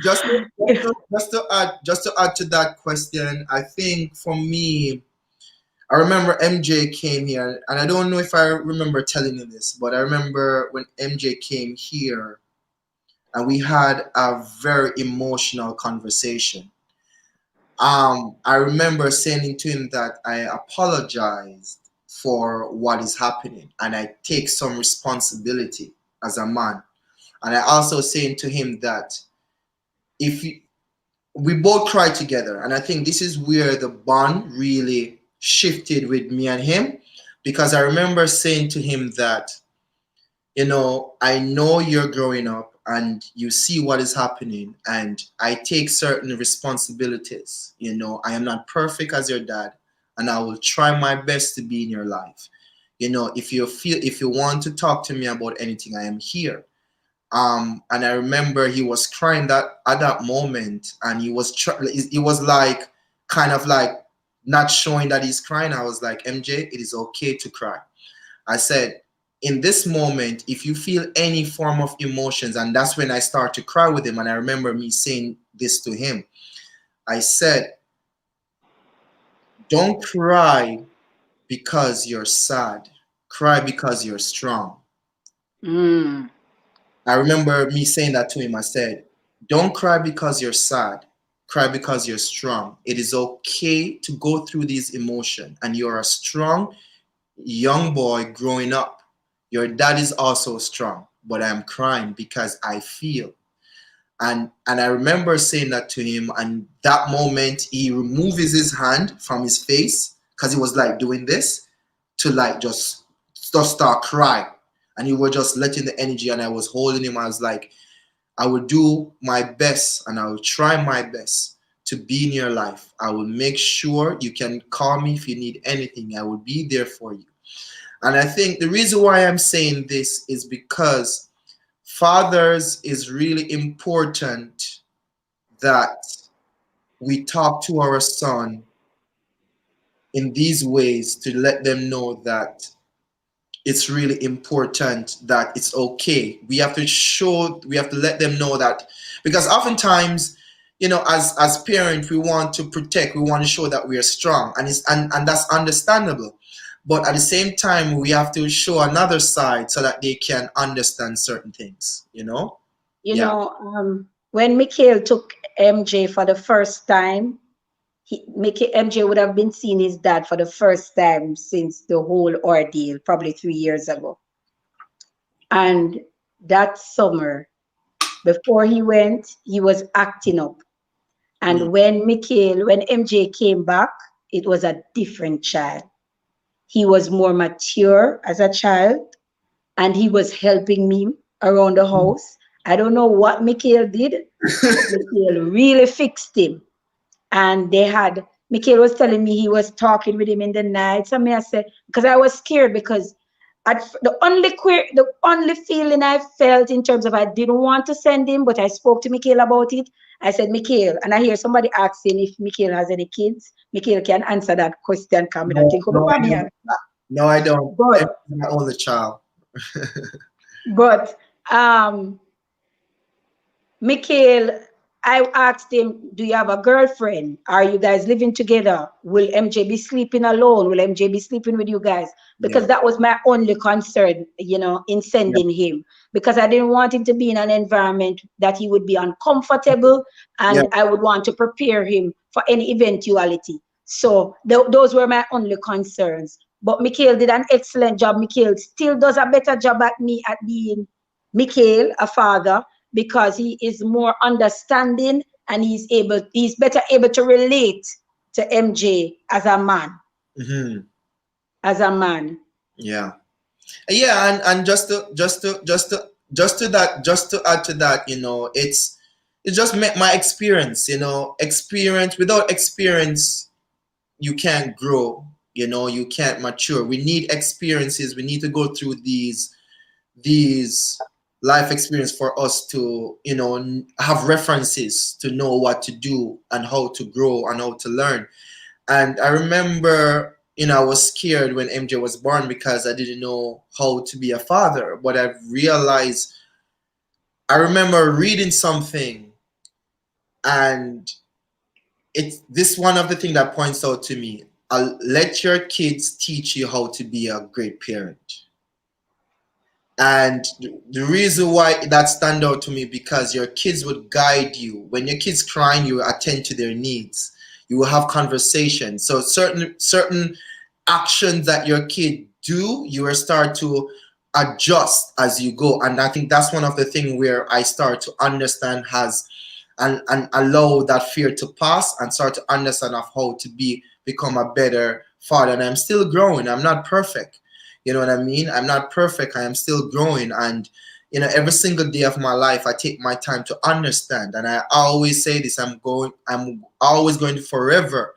just to add to that question, I think for me, I remember MJ came here, and I don't know if I remember telling you this, but I remember when MJ came here, and we had a very emotional conversation. I remember saying to him that I apologized for what is happening, and I take some responsibility as a man. And I also saying to him that if you, we both cried together, and I think this is where the bond really shifted with me and him, because I remember saying to him that, I know you're growing up and you see what is happening, and I take certain responsibilities. I am not perfect as your dad, and I will try my best to be in your life. If you want to talk to me about anything, I am here. And I remember he was crying that at that moment, and he was like, kind of like not showing that he's crying. I was like, MJ, it is okay to cry. I said, in this moment, if you feel any form of emotions, and that's when I start to cry with him. And I remember me saying this to him. I said, don't cry because you're sad. Cry because you're strong. Mm. I remember me saying that to him. I said, don't cry because you're sad. Cry because you're strong. It is okay to go through these emotions, and you're a strong young boy growing up. Your dad is also strong, but I'm crying because I feel. And I remember saying that to him, and that moment he removes his hand from his face because he was like doing this to like just start crying. And he was just letting the energy, and I was holding him. I was like, I will do my best, and I will try my best to be in your life. I will make sure you can call me if you need anything. I will be there for you. And I think the reason why I'm saying this is because fathers is really important that we talk to our son in these ways to let them know that it's really important, that it's okay. We have to let them know that, because oftentimes, as parents, we want to protect, we want to show that we are strong, and that's understandable. But at the same time, we have to show another side so that they can understand certain things. You Yeah. know, when Mikhail took MJ for the first time, MJ would have been seeing his dad for the first time since the whole ordeal, probably 3 years ago. And that summer, before he went, he was acting up. Mm. And when MJ came back, it was a different child. He was more mature as a child, and he was helping me around the house. I don't know what Mikhail did, but Mikhail really fixed him. And Mikhail was telling me he was talking with him in the night. So me I said, because I was scared, because the only feeling I felt in terms of I didn't want to send him, but I spoke to Mikhail about it. I said, Mikhail, and I hear somebody asking if Mikhail has any kids. Mikhail can answer that question, come in and No, think no, I about me. don't. No, I don't. I'm But my only child. but um Mikhail, I asked him, do you have a girlfriend? Are you guys living together? Will MJ be sleeping alone? Will MJ be sleeping with you guys? Yeah. Because that was my only concern, in Yeah. sending him. Because I didn't want him to be in an environment that he would be uncomfortable, Yeah. and I would want to prepare him for any eventuality. So those were my only concerns. But Mikhail did an excellent job. Mikhail still does a better job at me at being Mikhail, a father, because he is more understanding, and he's better able to relate to MJ as a man. Hmm. As a man. Yeah. Yeah, and just to add to that, it's just my experience. Experience, without experience you can't grow. You can't mature. We need experiences. We need to go through these life experience for us to have references to know what to do and how to grow and how to learn. And I remember, I was scared when MJ was born because I didn't know how to be a father. But I remember reading something, and it's this one of the things that points out to me. Let your kids teach you how to be a great parent. And the reason why that stand out to me, because your kids would guide you. When your kids crying, you attend to their needs. You will have conversations. So certain actions that your kid do, you will start to adjust as you go. And I think that's one of the things where I start to understand has and allow that fear to pass and start to understand of how to become a better father. And I'm still growing. I'm not perfect. You know what I mean? I'm not perfect. I am still growing. And every single day of my life, I take my time to understand. And I always say this, I'm always going to forever,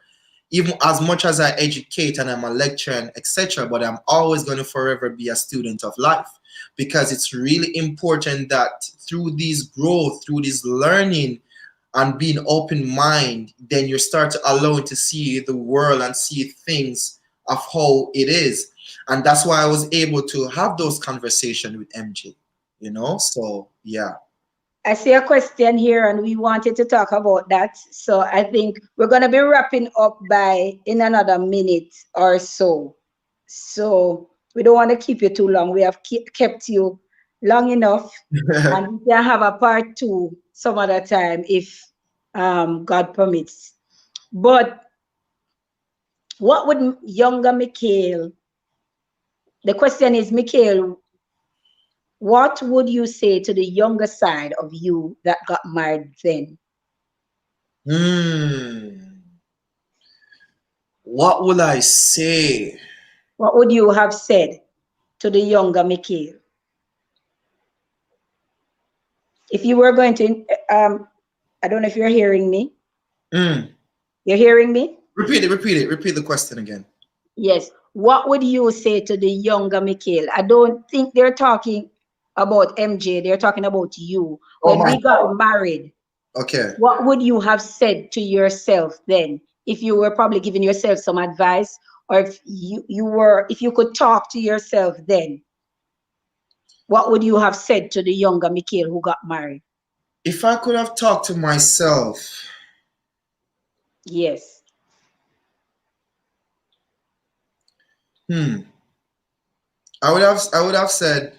even as much as I educate and I'm a lecturer and etc., but I'm always going to forever be a student of life, because it's really important that through this growth, through this learning and being open mind, then you start to allow to see the world and see things of how it is. And that's why I was able to have those conversations with MJ. So yeah. I see a question here, and we wanted to talk about that. So I think we're going to be wrapping up by in another minute or so. So we don't want to keep you too long. We have kept you long enough, and we can have a part two some other time if God permits. But what would younger Mikhail? The question is, Mikhail, what would you say to the younger side of you that got married then? Hmm. What will I say? What would you have said to the younger Mikhail? If you were going to, I don't know if you're hearing me. Hmm. You're hearing me? Repeat the question again. Yes. What would you say to the younger Mikhail? I don't think they're talking about MJ, they're talking about you. Oh When my we got God. married, Okay. what would you have said to yourself then? If you were probably giving yourself some advice, or if you could talk to yourself then, what would you have said to the younger Mikhail who got married? If I could have talked to myself, Yes. hmm, I would have said,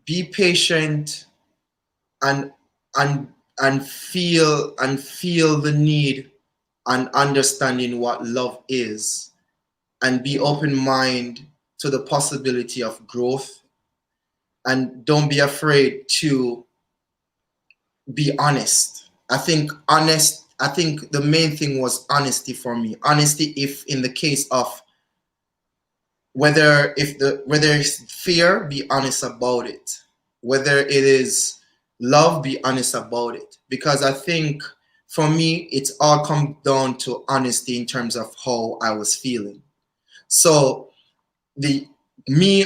be patient and and and feel the need and understanding what love is, and be open mind to the possibility of growth, and don't be afraid to be honest. I think the main thing was honesty for me. Honesty, if in the case of whether it's fear, be honest about it. Whether it is love, be honest about it. Because I think for me, it's all come down to honesty in terms of how I was feeling. So the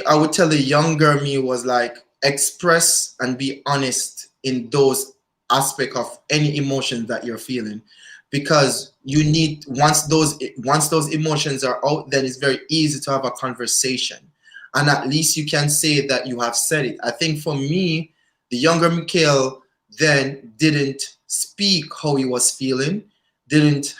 I would tell the younger me was like, express and be honest in those aspect of any emotions that you're feeling, because you need, once those emotions are out, then it's very easy to have a conversation, and at least you can say that you have said it. I think for me, the younger Mikhail then didn't speak how he was feeling, didn't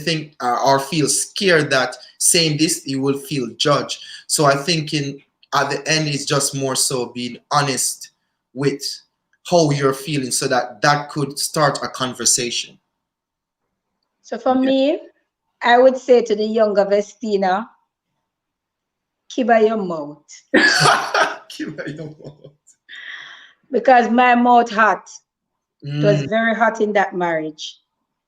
think or feel scared that saying this he will feel judged. So I think in at the end it's just more so being honest with how you're feeling, so that that could start a conversation. So for Yeah. me, I would say to the younger Vestina, keep by your mouth. Because my mouth hot. It was Mm, very hot in that marriage.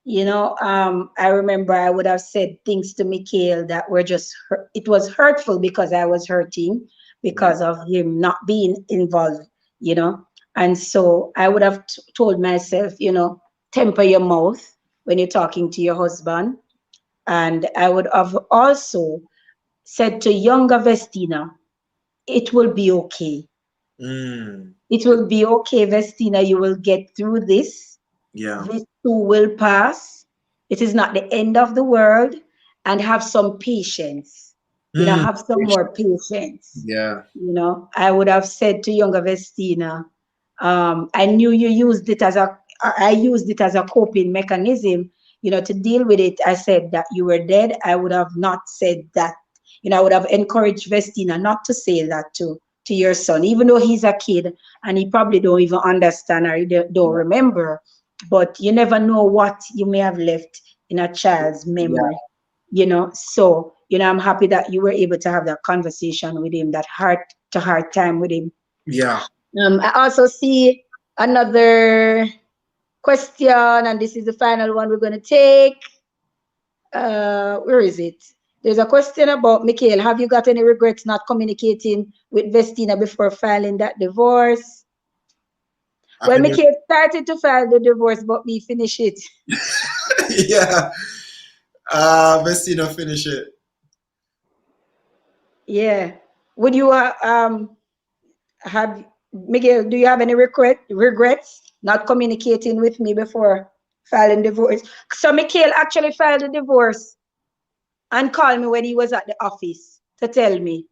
I remember I would have said things to Mikhail that were just, it was hurtful because I was hurting yeah. because of him not being involved, you know. And so I would have told myself, temper your mouth when you're talking to your husband. And I would have also said to younger Vestina, it will be okay. Mm, It will be okay, Vestina. You will get through this. yeah. This too will pass. It is not the end of the world. And have some patience. Mm, have some more patience. yeah. I would have said to younger Vestina, I knew you used it as I used it as a coping mechanism, to deal with it. I said that you were dead. I would have not said that. I would have encouraged Vestina not to say that to your son, even though he's a kid and he probably don't even understand or he don't remember. But you never know what you may have left in a child's Yeah. memory, So, I'm happy that you were able to have that conversation with him, that heart to heart time with him. Yeah. I also see another question, and this is the final one we're going to take. Where is it? There's a question about Mikhail. Have you got any regrets not communicating with Vestina before filing that divorce? I've Well, been. Mikhail started to file the divorce, but we finish it. Yeah. Vestina, finish it. Yeah. Would you have Miguel, do you have any regrets not communicating with me before filing divorce? So Mikhail actually filed a divorce and called me when he was at the office to tell me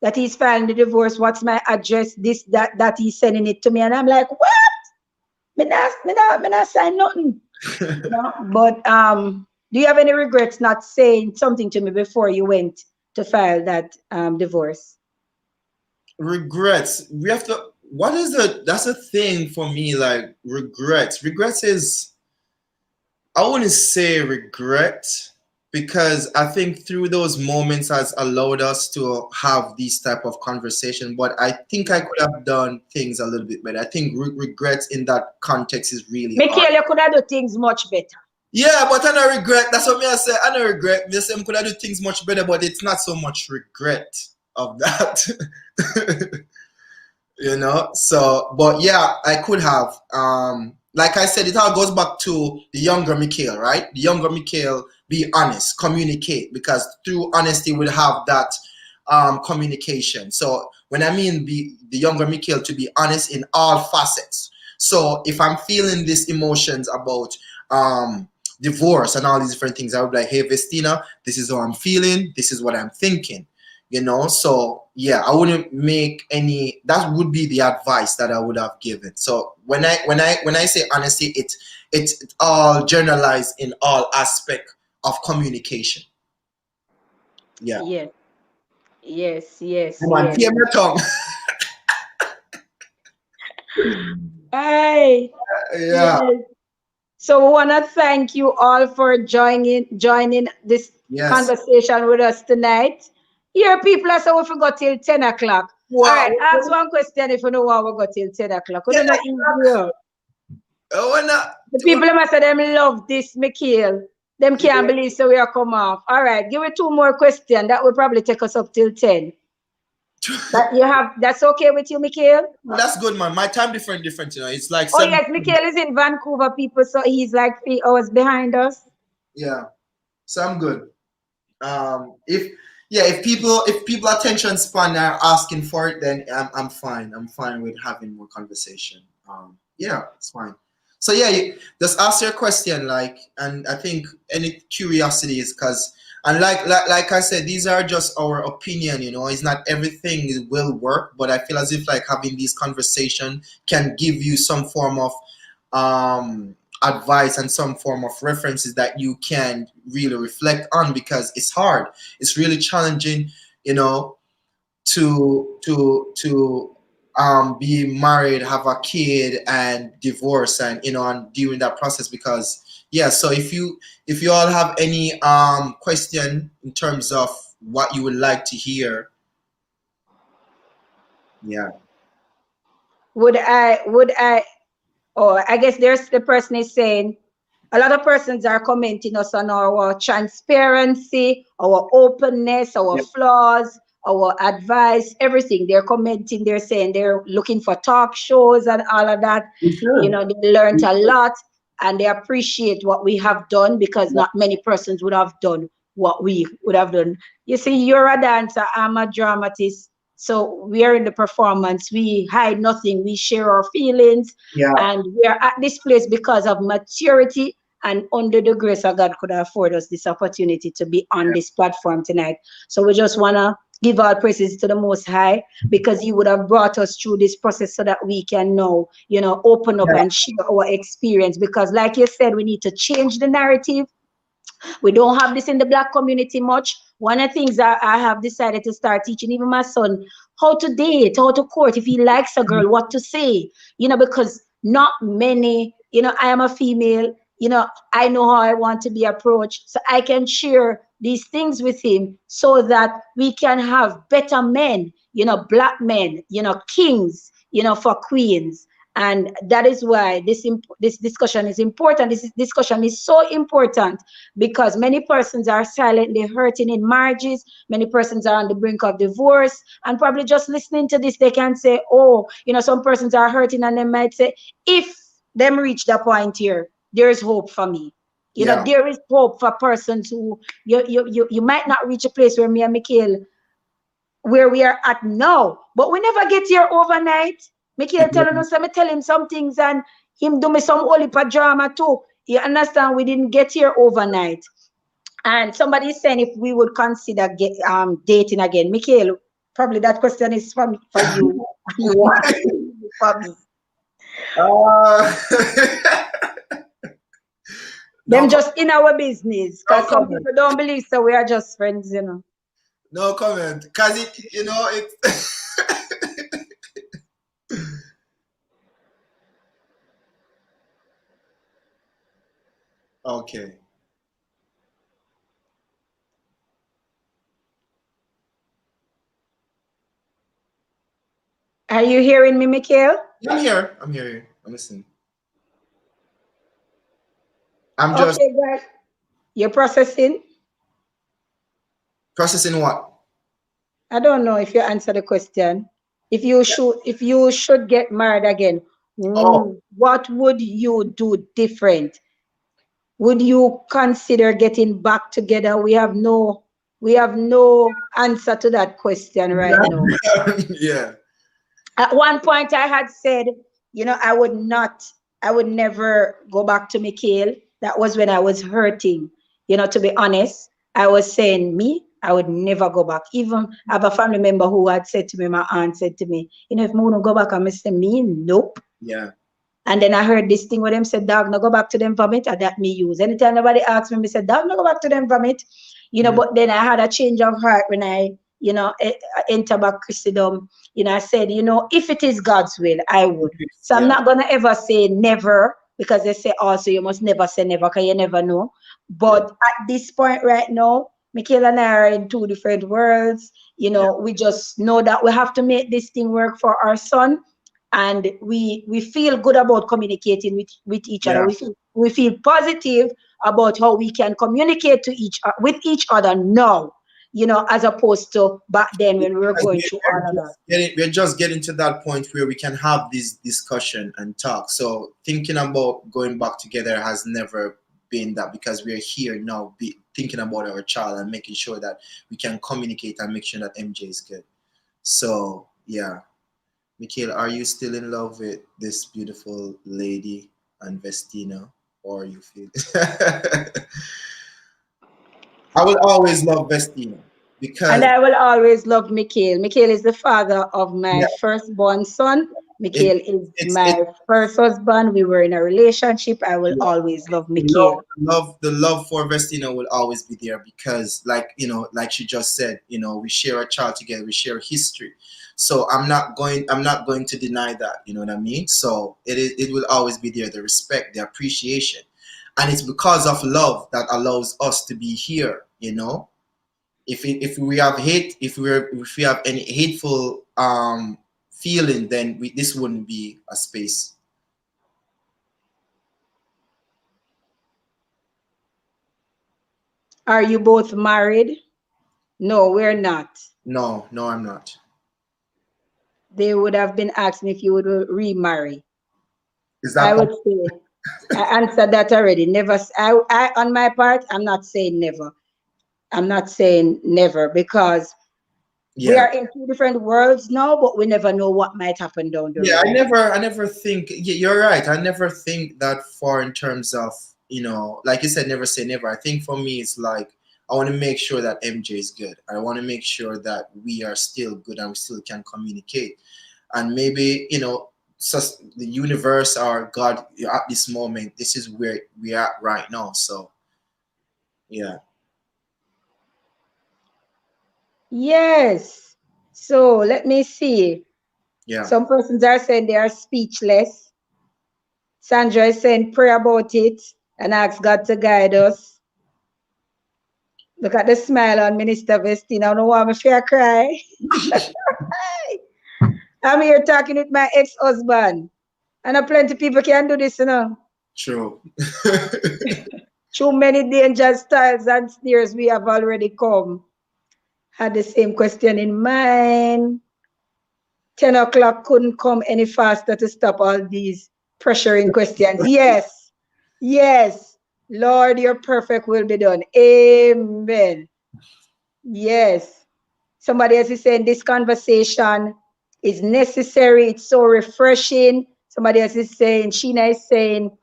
that he's filing the divorce, what's my address, this, that he's sending it to me. And I'm like, what? Me not sign nothing. But do you have any regrets not saying something to me before you went to file that divorce? Regrets. We have to. What is the? That's a thing for me. Like regrets. Regrets is. I wouldn't say regret because I think through those moments has allowed us to have these type of conversation. But I think I could have done things a little bit better. I think regrets in that context is really hard. Mikhail, you could have done things much better. Yeah, but I don't regret. That's what me I say. I don't regret. Me say I could have do things much better, but it's not so much regret of that. So but yeah, I could have like I said, it all goes back to the younger Mikhail, right? The younger Mikhail, be honest, communicate, because through honesty we'll have that communication. So when I mean the younger Mikhail, to be honest in all facets. So if I'm feeling these emotions about divorce and all these different things, I would be like, hey Vestina, this is how I'm feeling, this is what I'm thinking. So yeah, I wouldn't make any. That would be the advice that I would have given. So when I say honesty, it's all generalized in all aspect of communication. Yeah. Yes, yes, yes, Come on, yes. tear my tongue. Hey, Yeah. yes. So we want to thank you all for joining this Yes. conversation with us tonight. Here, people are saying we forgot till 10 o'clock. All right, Wow. ask one question if you know why we got till 10 o'clock. We Yeah. don't know easier. When The people must say them love this, Mikhail. Them can't believe so we are come off. All right, give me two more questions. That will probably take us up till 10. But that's okay with you, Mikhail? that's good, man. My time different. It's like Oh seven. yes, Mikhail is in Vancouver, people, so he's like 3 hours behind us. Yeah. So I'm good. If people attention span are asking for it, then I'm fine. I'm fine with having more conversation. Yeah, it's fine. So yeah, just ask your question, like, and I think any curiosity is because, and like I said, these are just our opinion. It's not everything will work, but I feel as if like having these conversation can give you some form of advice and some form of references that you can really reflect on, because it's hard, it's really challenging, to be married, have a kid, and divorce, and during that process. Because yeah, so if you all have any question in terms of what you would like to hear. Yeah. Would I oh, I guess there's the person is saying a lot of persons are commenting us on our transparency, our openness, our Yeah. flaws, our advice, everything. They're commenting, they're saying they're looking for talk shows and all of that. You should. They learned a lot and they appreciate what we have done because Yeah. not many persons would have done what we would have done. You see, you're a dancer, I'm a dramatist. So we are in the performance. We hide nothing. We share our feelings Yeah. and we are at this place because of maturity and under the grace of God could afford us this opportunity to be on this platform tonight. So we just want to give our praises to the Most High because He would have brought us through this process so that we can now, open up Yeah. and share our experience. Because, like you said, we need to change the narrative. We don't have this in the Black community much. One of the things that I have decided to start teaching even my son how to date, how to court, if he likes a girl, what to say, because not many, I am a female, I know how I want to be approached. So I can share these things with him so that we can have better men, Black men, kings, for queens. And that is why this discussion is important. This discussion is so important because many persons are silently hurting in marriages. Many persons are on the brink of divorce. And probably just listening to this, they can say, oh, some persons are hurting and they might say, if them reach that point here, there is hope for me. Yeah. There is hope for persons who you might not reach a place where me and Mikhail where we are at now. But we never get here overnight. Mikhail telling us, let me tell him some things and him do me some holy drama too. You understand? We didn't get here overnight. And somebody is saying if we would consider dating again. Mikhail, probably that question is for you. Why? For me. Uh, Them no, just in our business. no Because some comment. people don't believe so we are just friends. No comment. Cause it. Okay. Are you hearing me, Mikhail? I'm here. I'm here. I'm listening. I'm just Okay, guys. You're processing. processing what? I don't know if you answer the question. If you should get married again, Oh, what would you do different? Would you consider getting back together? We have no answer to that question right now. yeah. At one point I had said, I would never go back to Mikhail. That was when I was hurting. To be honest, I was saying I would never go back. Even I have a family member who had said to me, my aunt said to me, if I want to go back, I'm saying me, nope. Yeah. And then I heard this thing where them said, dog, no go back to them vomit, and that me use. Anytime nobody asks me, me said, dog, no go back to them vomit. Mm. But then I had a change of heart when I, enter back Christendom. I said, if it is God's will, I would. So I'm Yeah. not gonna ever say never, because they say also you must never say never, because you never know. Yeah. But at this point right now, Mikhail and I are in two different worlds. Yeah. We just know that we have to make this thing work for our son, and we feel good about communicating with each other. Yeah. We feel positive about how we can communicate with each other now, as opposed to back then when we were Because going through all of that. we're just getting to that point where we can have this discussion and talk. So thinking about going back together has never been that, because we're here now thinking about our child and making sure that we can communicate and make sure that MJ is good. So yeah. Mikhail, are you still in love with this beautiful lady and Vestina, or you feel? I will always love Vestina And because I will always love Mikhail. Mikhail is the father of my yeah, firstborn son. it Mikhail is it's my first husband. We were in a relationship. I will always love Mikhail. the love for Vestina will always be there, because like she just said, we share a child together, we share history. So I'm not going to deny that, you know what I mean? So it will always be there, the respect, the appreciation. And it's because of love that allows us to be here. If we have hate, if we have any hateful feeling, then this wouldn't be a space. Are you both married? No, we're not. No, no, I'm not. They would have been asking if you would remarry. Is I that would say I answered that already. Never. I on my part, I'm not saying never. I'm not saying never because we yeah. are in two different worlds now, but we never know what might happen down the Yeah, road. I never think. You're right. I never think that far in terms of like you said, never say never. I think for me, it's like I want to make sure that MJ is good. I want to make sure that we are still good and we still can communicate. And maybe, the universe or God, at this moment, this is where we are right now. So, yeah, Yes. So let me see. yeah. Some persons are saying they are speechless. Sandra is saying pray about it and ask God to guide us. Look at the smile on Minister Vestina. I don't want me to cry. I'm here talking with my ex-husband. And plenty people can do this. True. Through many dangers, styles, and snares we have already come. Had the same question in mind. 10 o'clock couldn't come any faster to stop all these pressuring questions. Yes, yes. Lord, your perfect will be done. Amen. Yes. Somebody else is saying this conversation is necessary. It's so refreshing. Somebody else is saying, Sheena is saying,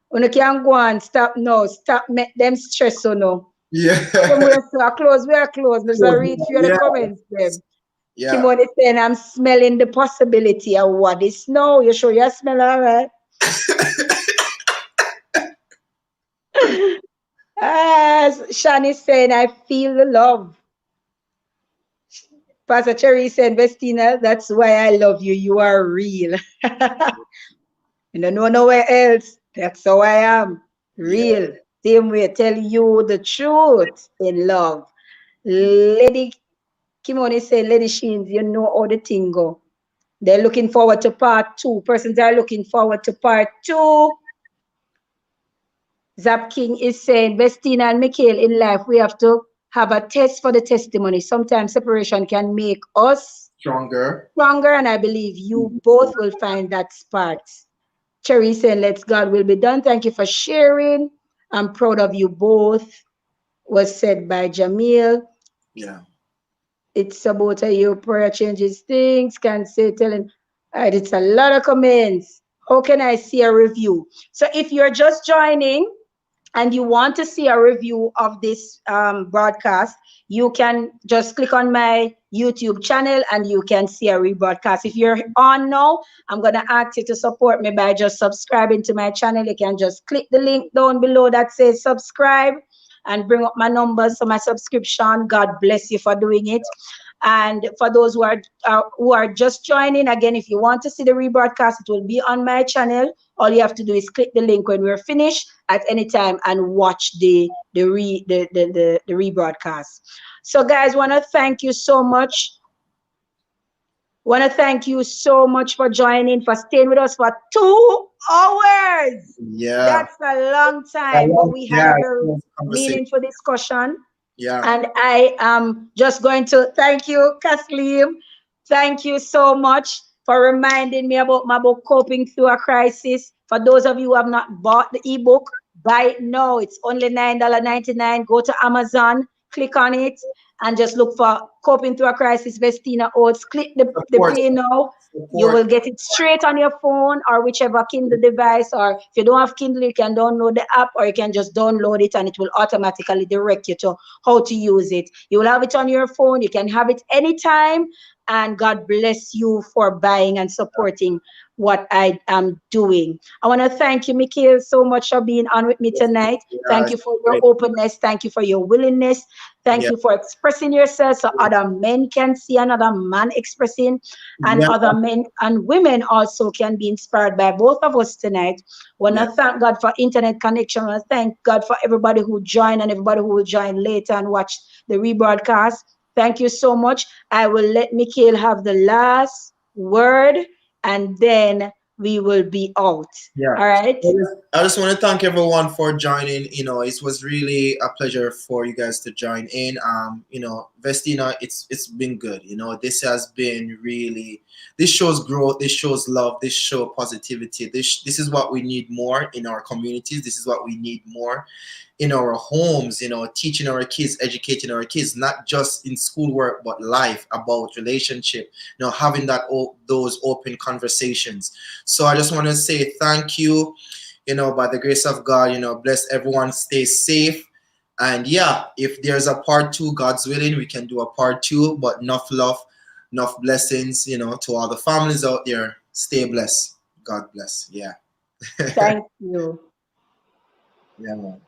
when you can go and stop now, stop make them stress or no. Yeah. Them we are close. Let's read through the Yeah. comments them. Yeah. Kimon is saying, I'm smelling the possibility of what is snow. You sure you smell all right? Shan is saying, I feel the love. Pastor Cherry said, Vestina, that's why I love you. You are real. You don't know nowhere else. That's how I am. Yeah. Real. Same way, tell you the truth in love. Lady Kimoni said, Lady Sheens, you know how the thing go. They're looking forward to part two. Persons are looking forward to part two. Zap King is saying, Vestina and Mikhail, in life, we have to have a test for the testimony. Sometimes separation can make us Stronger. stronger, and I believe you both will find that spark. Cherry saying, Let's God will be done. Thank you for sharing. I'm proud of you both, was said by Jamil. Yeah. It's about a your prayer changes things. Can say telling. All right, it's a lot of comments. How can I see a review? So if you're just joining, and you want to see a review of this broadcast, you can just click on my YouTube channel and you can see a rebroadcast. If you're on now, I'm going to ask you to support me by just subscribing to my channel. You can just click the link down below that says subscribe and bring up my numbers for my subscription. God bless you for doing it. And for those who are just joining, again, if you want to see the rebroadcast, it will be on my channel. All you have to do is click the link when we're finished at any time and watch the rebroadcast. So, guys, want to thank you so much. Want to thank you so much for joining, for staying with us for 2 hours. Yeah. That's a long time, but we had Yeah. a very Conversation. meaningful discussion. Yeah. And I am just going to thank you, Kathleen. Thank you so much for reminding me about my book, Coping Through a Crisis. For those of you who have not bought the ebook, buy it now. It's only $9.99. Go to Amazon, click on it, and just look for Coping Through a Crisis, Vestina Oates. Click the Support. play now. You Support. will get it straight on your phone or whichever Kindle device. Or if you don't have Kindle, you can download the app or you can just download it and it will automatically direct you to how to use it. You will have it on your phone. You can have it anytime. And God bless you for buying and supporting what I am doing. I want to thank you, Mikhail, so much for being on with me tonight. Yeah. Thank you for your openness. Thank you for your willingness. Thank Yeah. you for expressing yourself so other men can see another man expressing, and Yeah. other men and women also can be inspired by both of us tonight. Want Yeah. to thank God for internet connection. Want to thank God for everybody who joined and everybody who will join later and watch the rebroadcast. Thank you so much. I will let Mikhail have the last word and then we will be out. Yeah. All right. I just want to thank everyone for joining. It was really a pleasure for you guys to join in. Vestina, it's been good. This has been really. This shows growth. This shows love. This shows positivity. This is what we need more in our communities. This is what we need more in our homes. Teaching our kids, educating our kids, not just in schoolwork but life, about relationship. Having those open conversations. So I just want to say thank you. By the grace of God, bless everyone, stay safe. And yeah, if there's a part two, God's willing, we can do a part two. But enough love, enough blessings, to all the families out there. Stay blessed. God bless. Yeah. Thank you. Yeah, man.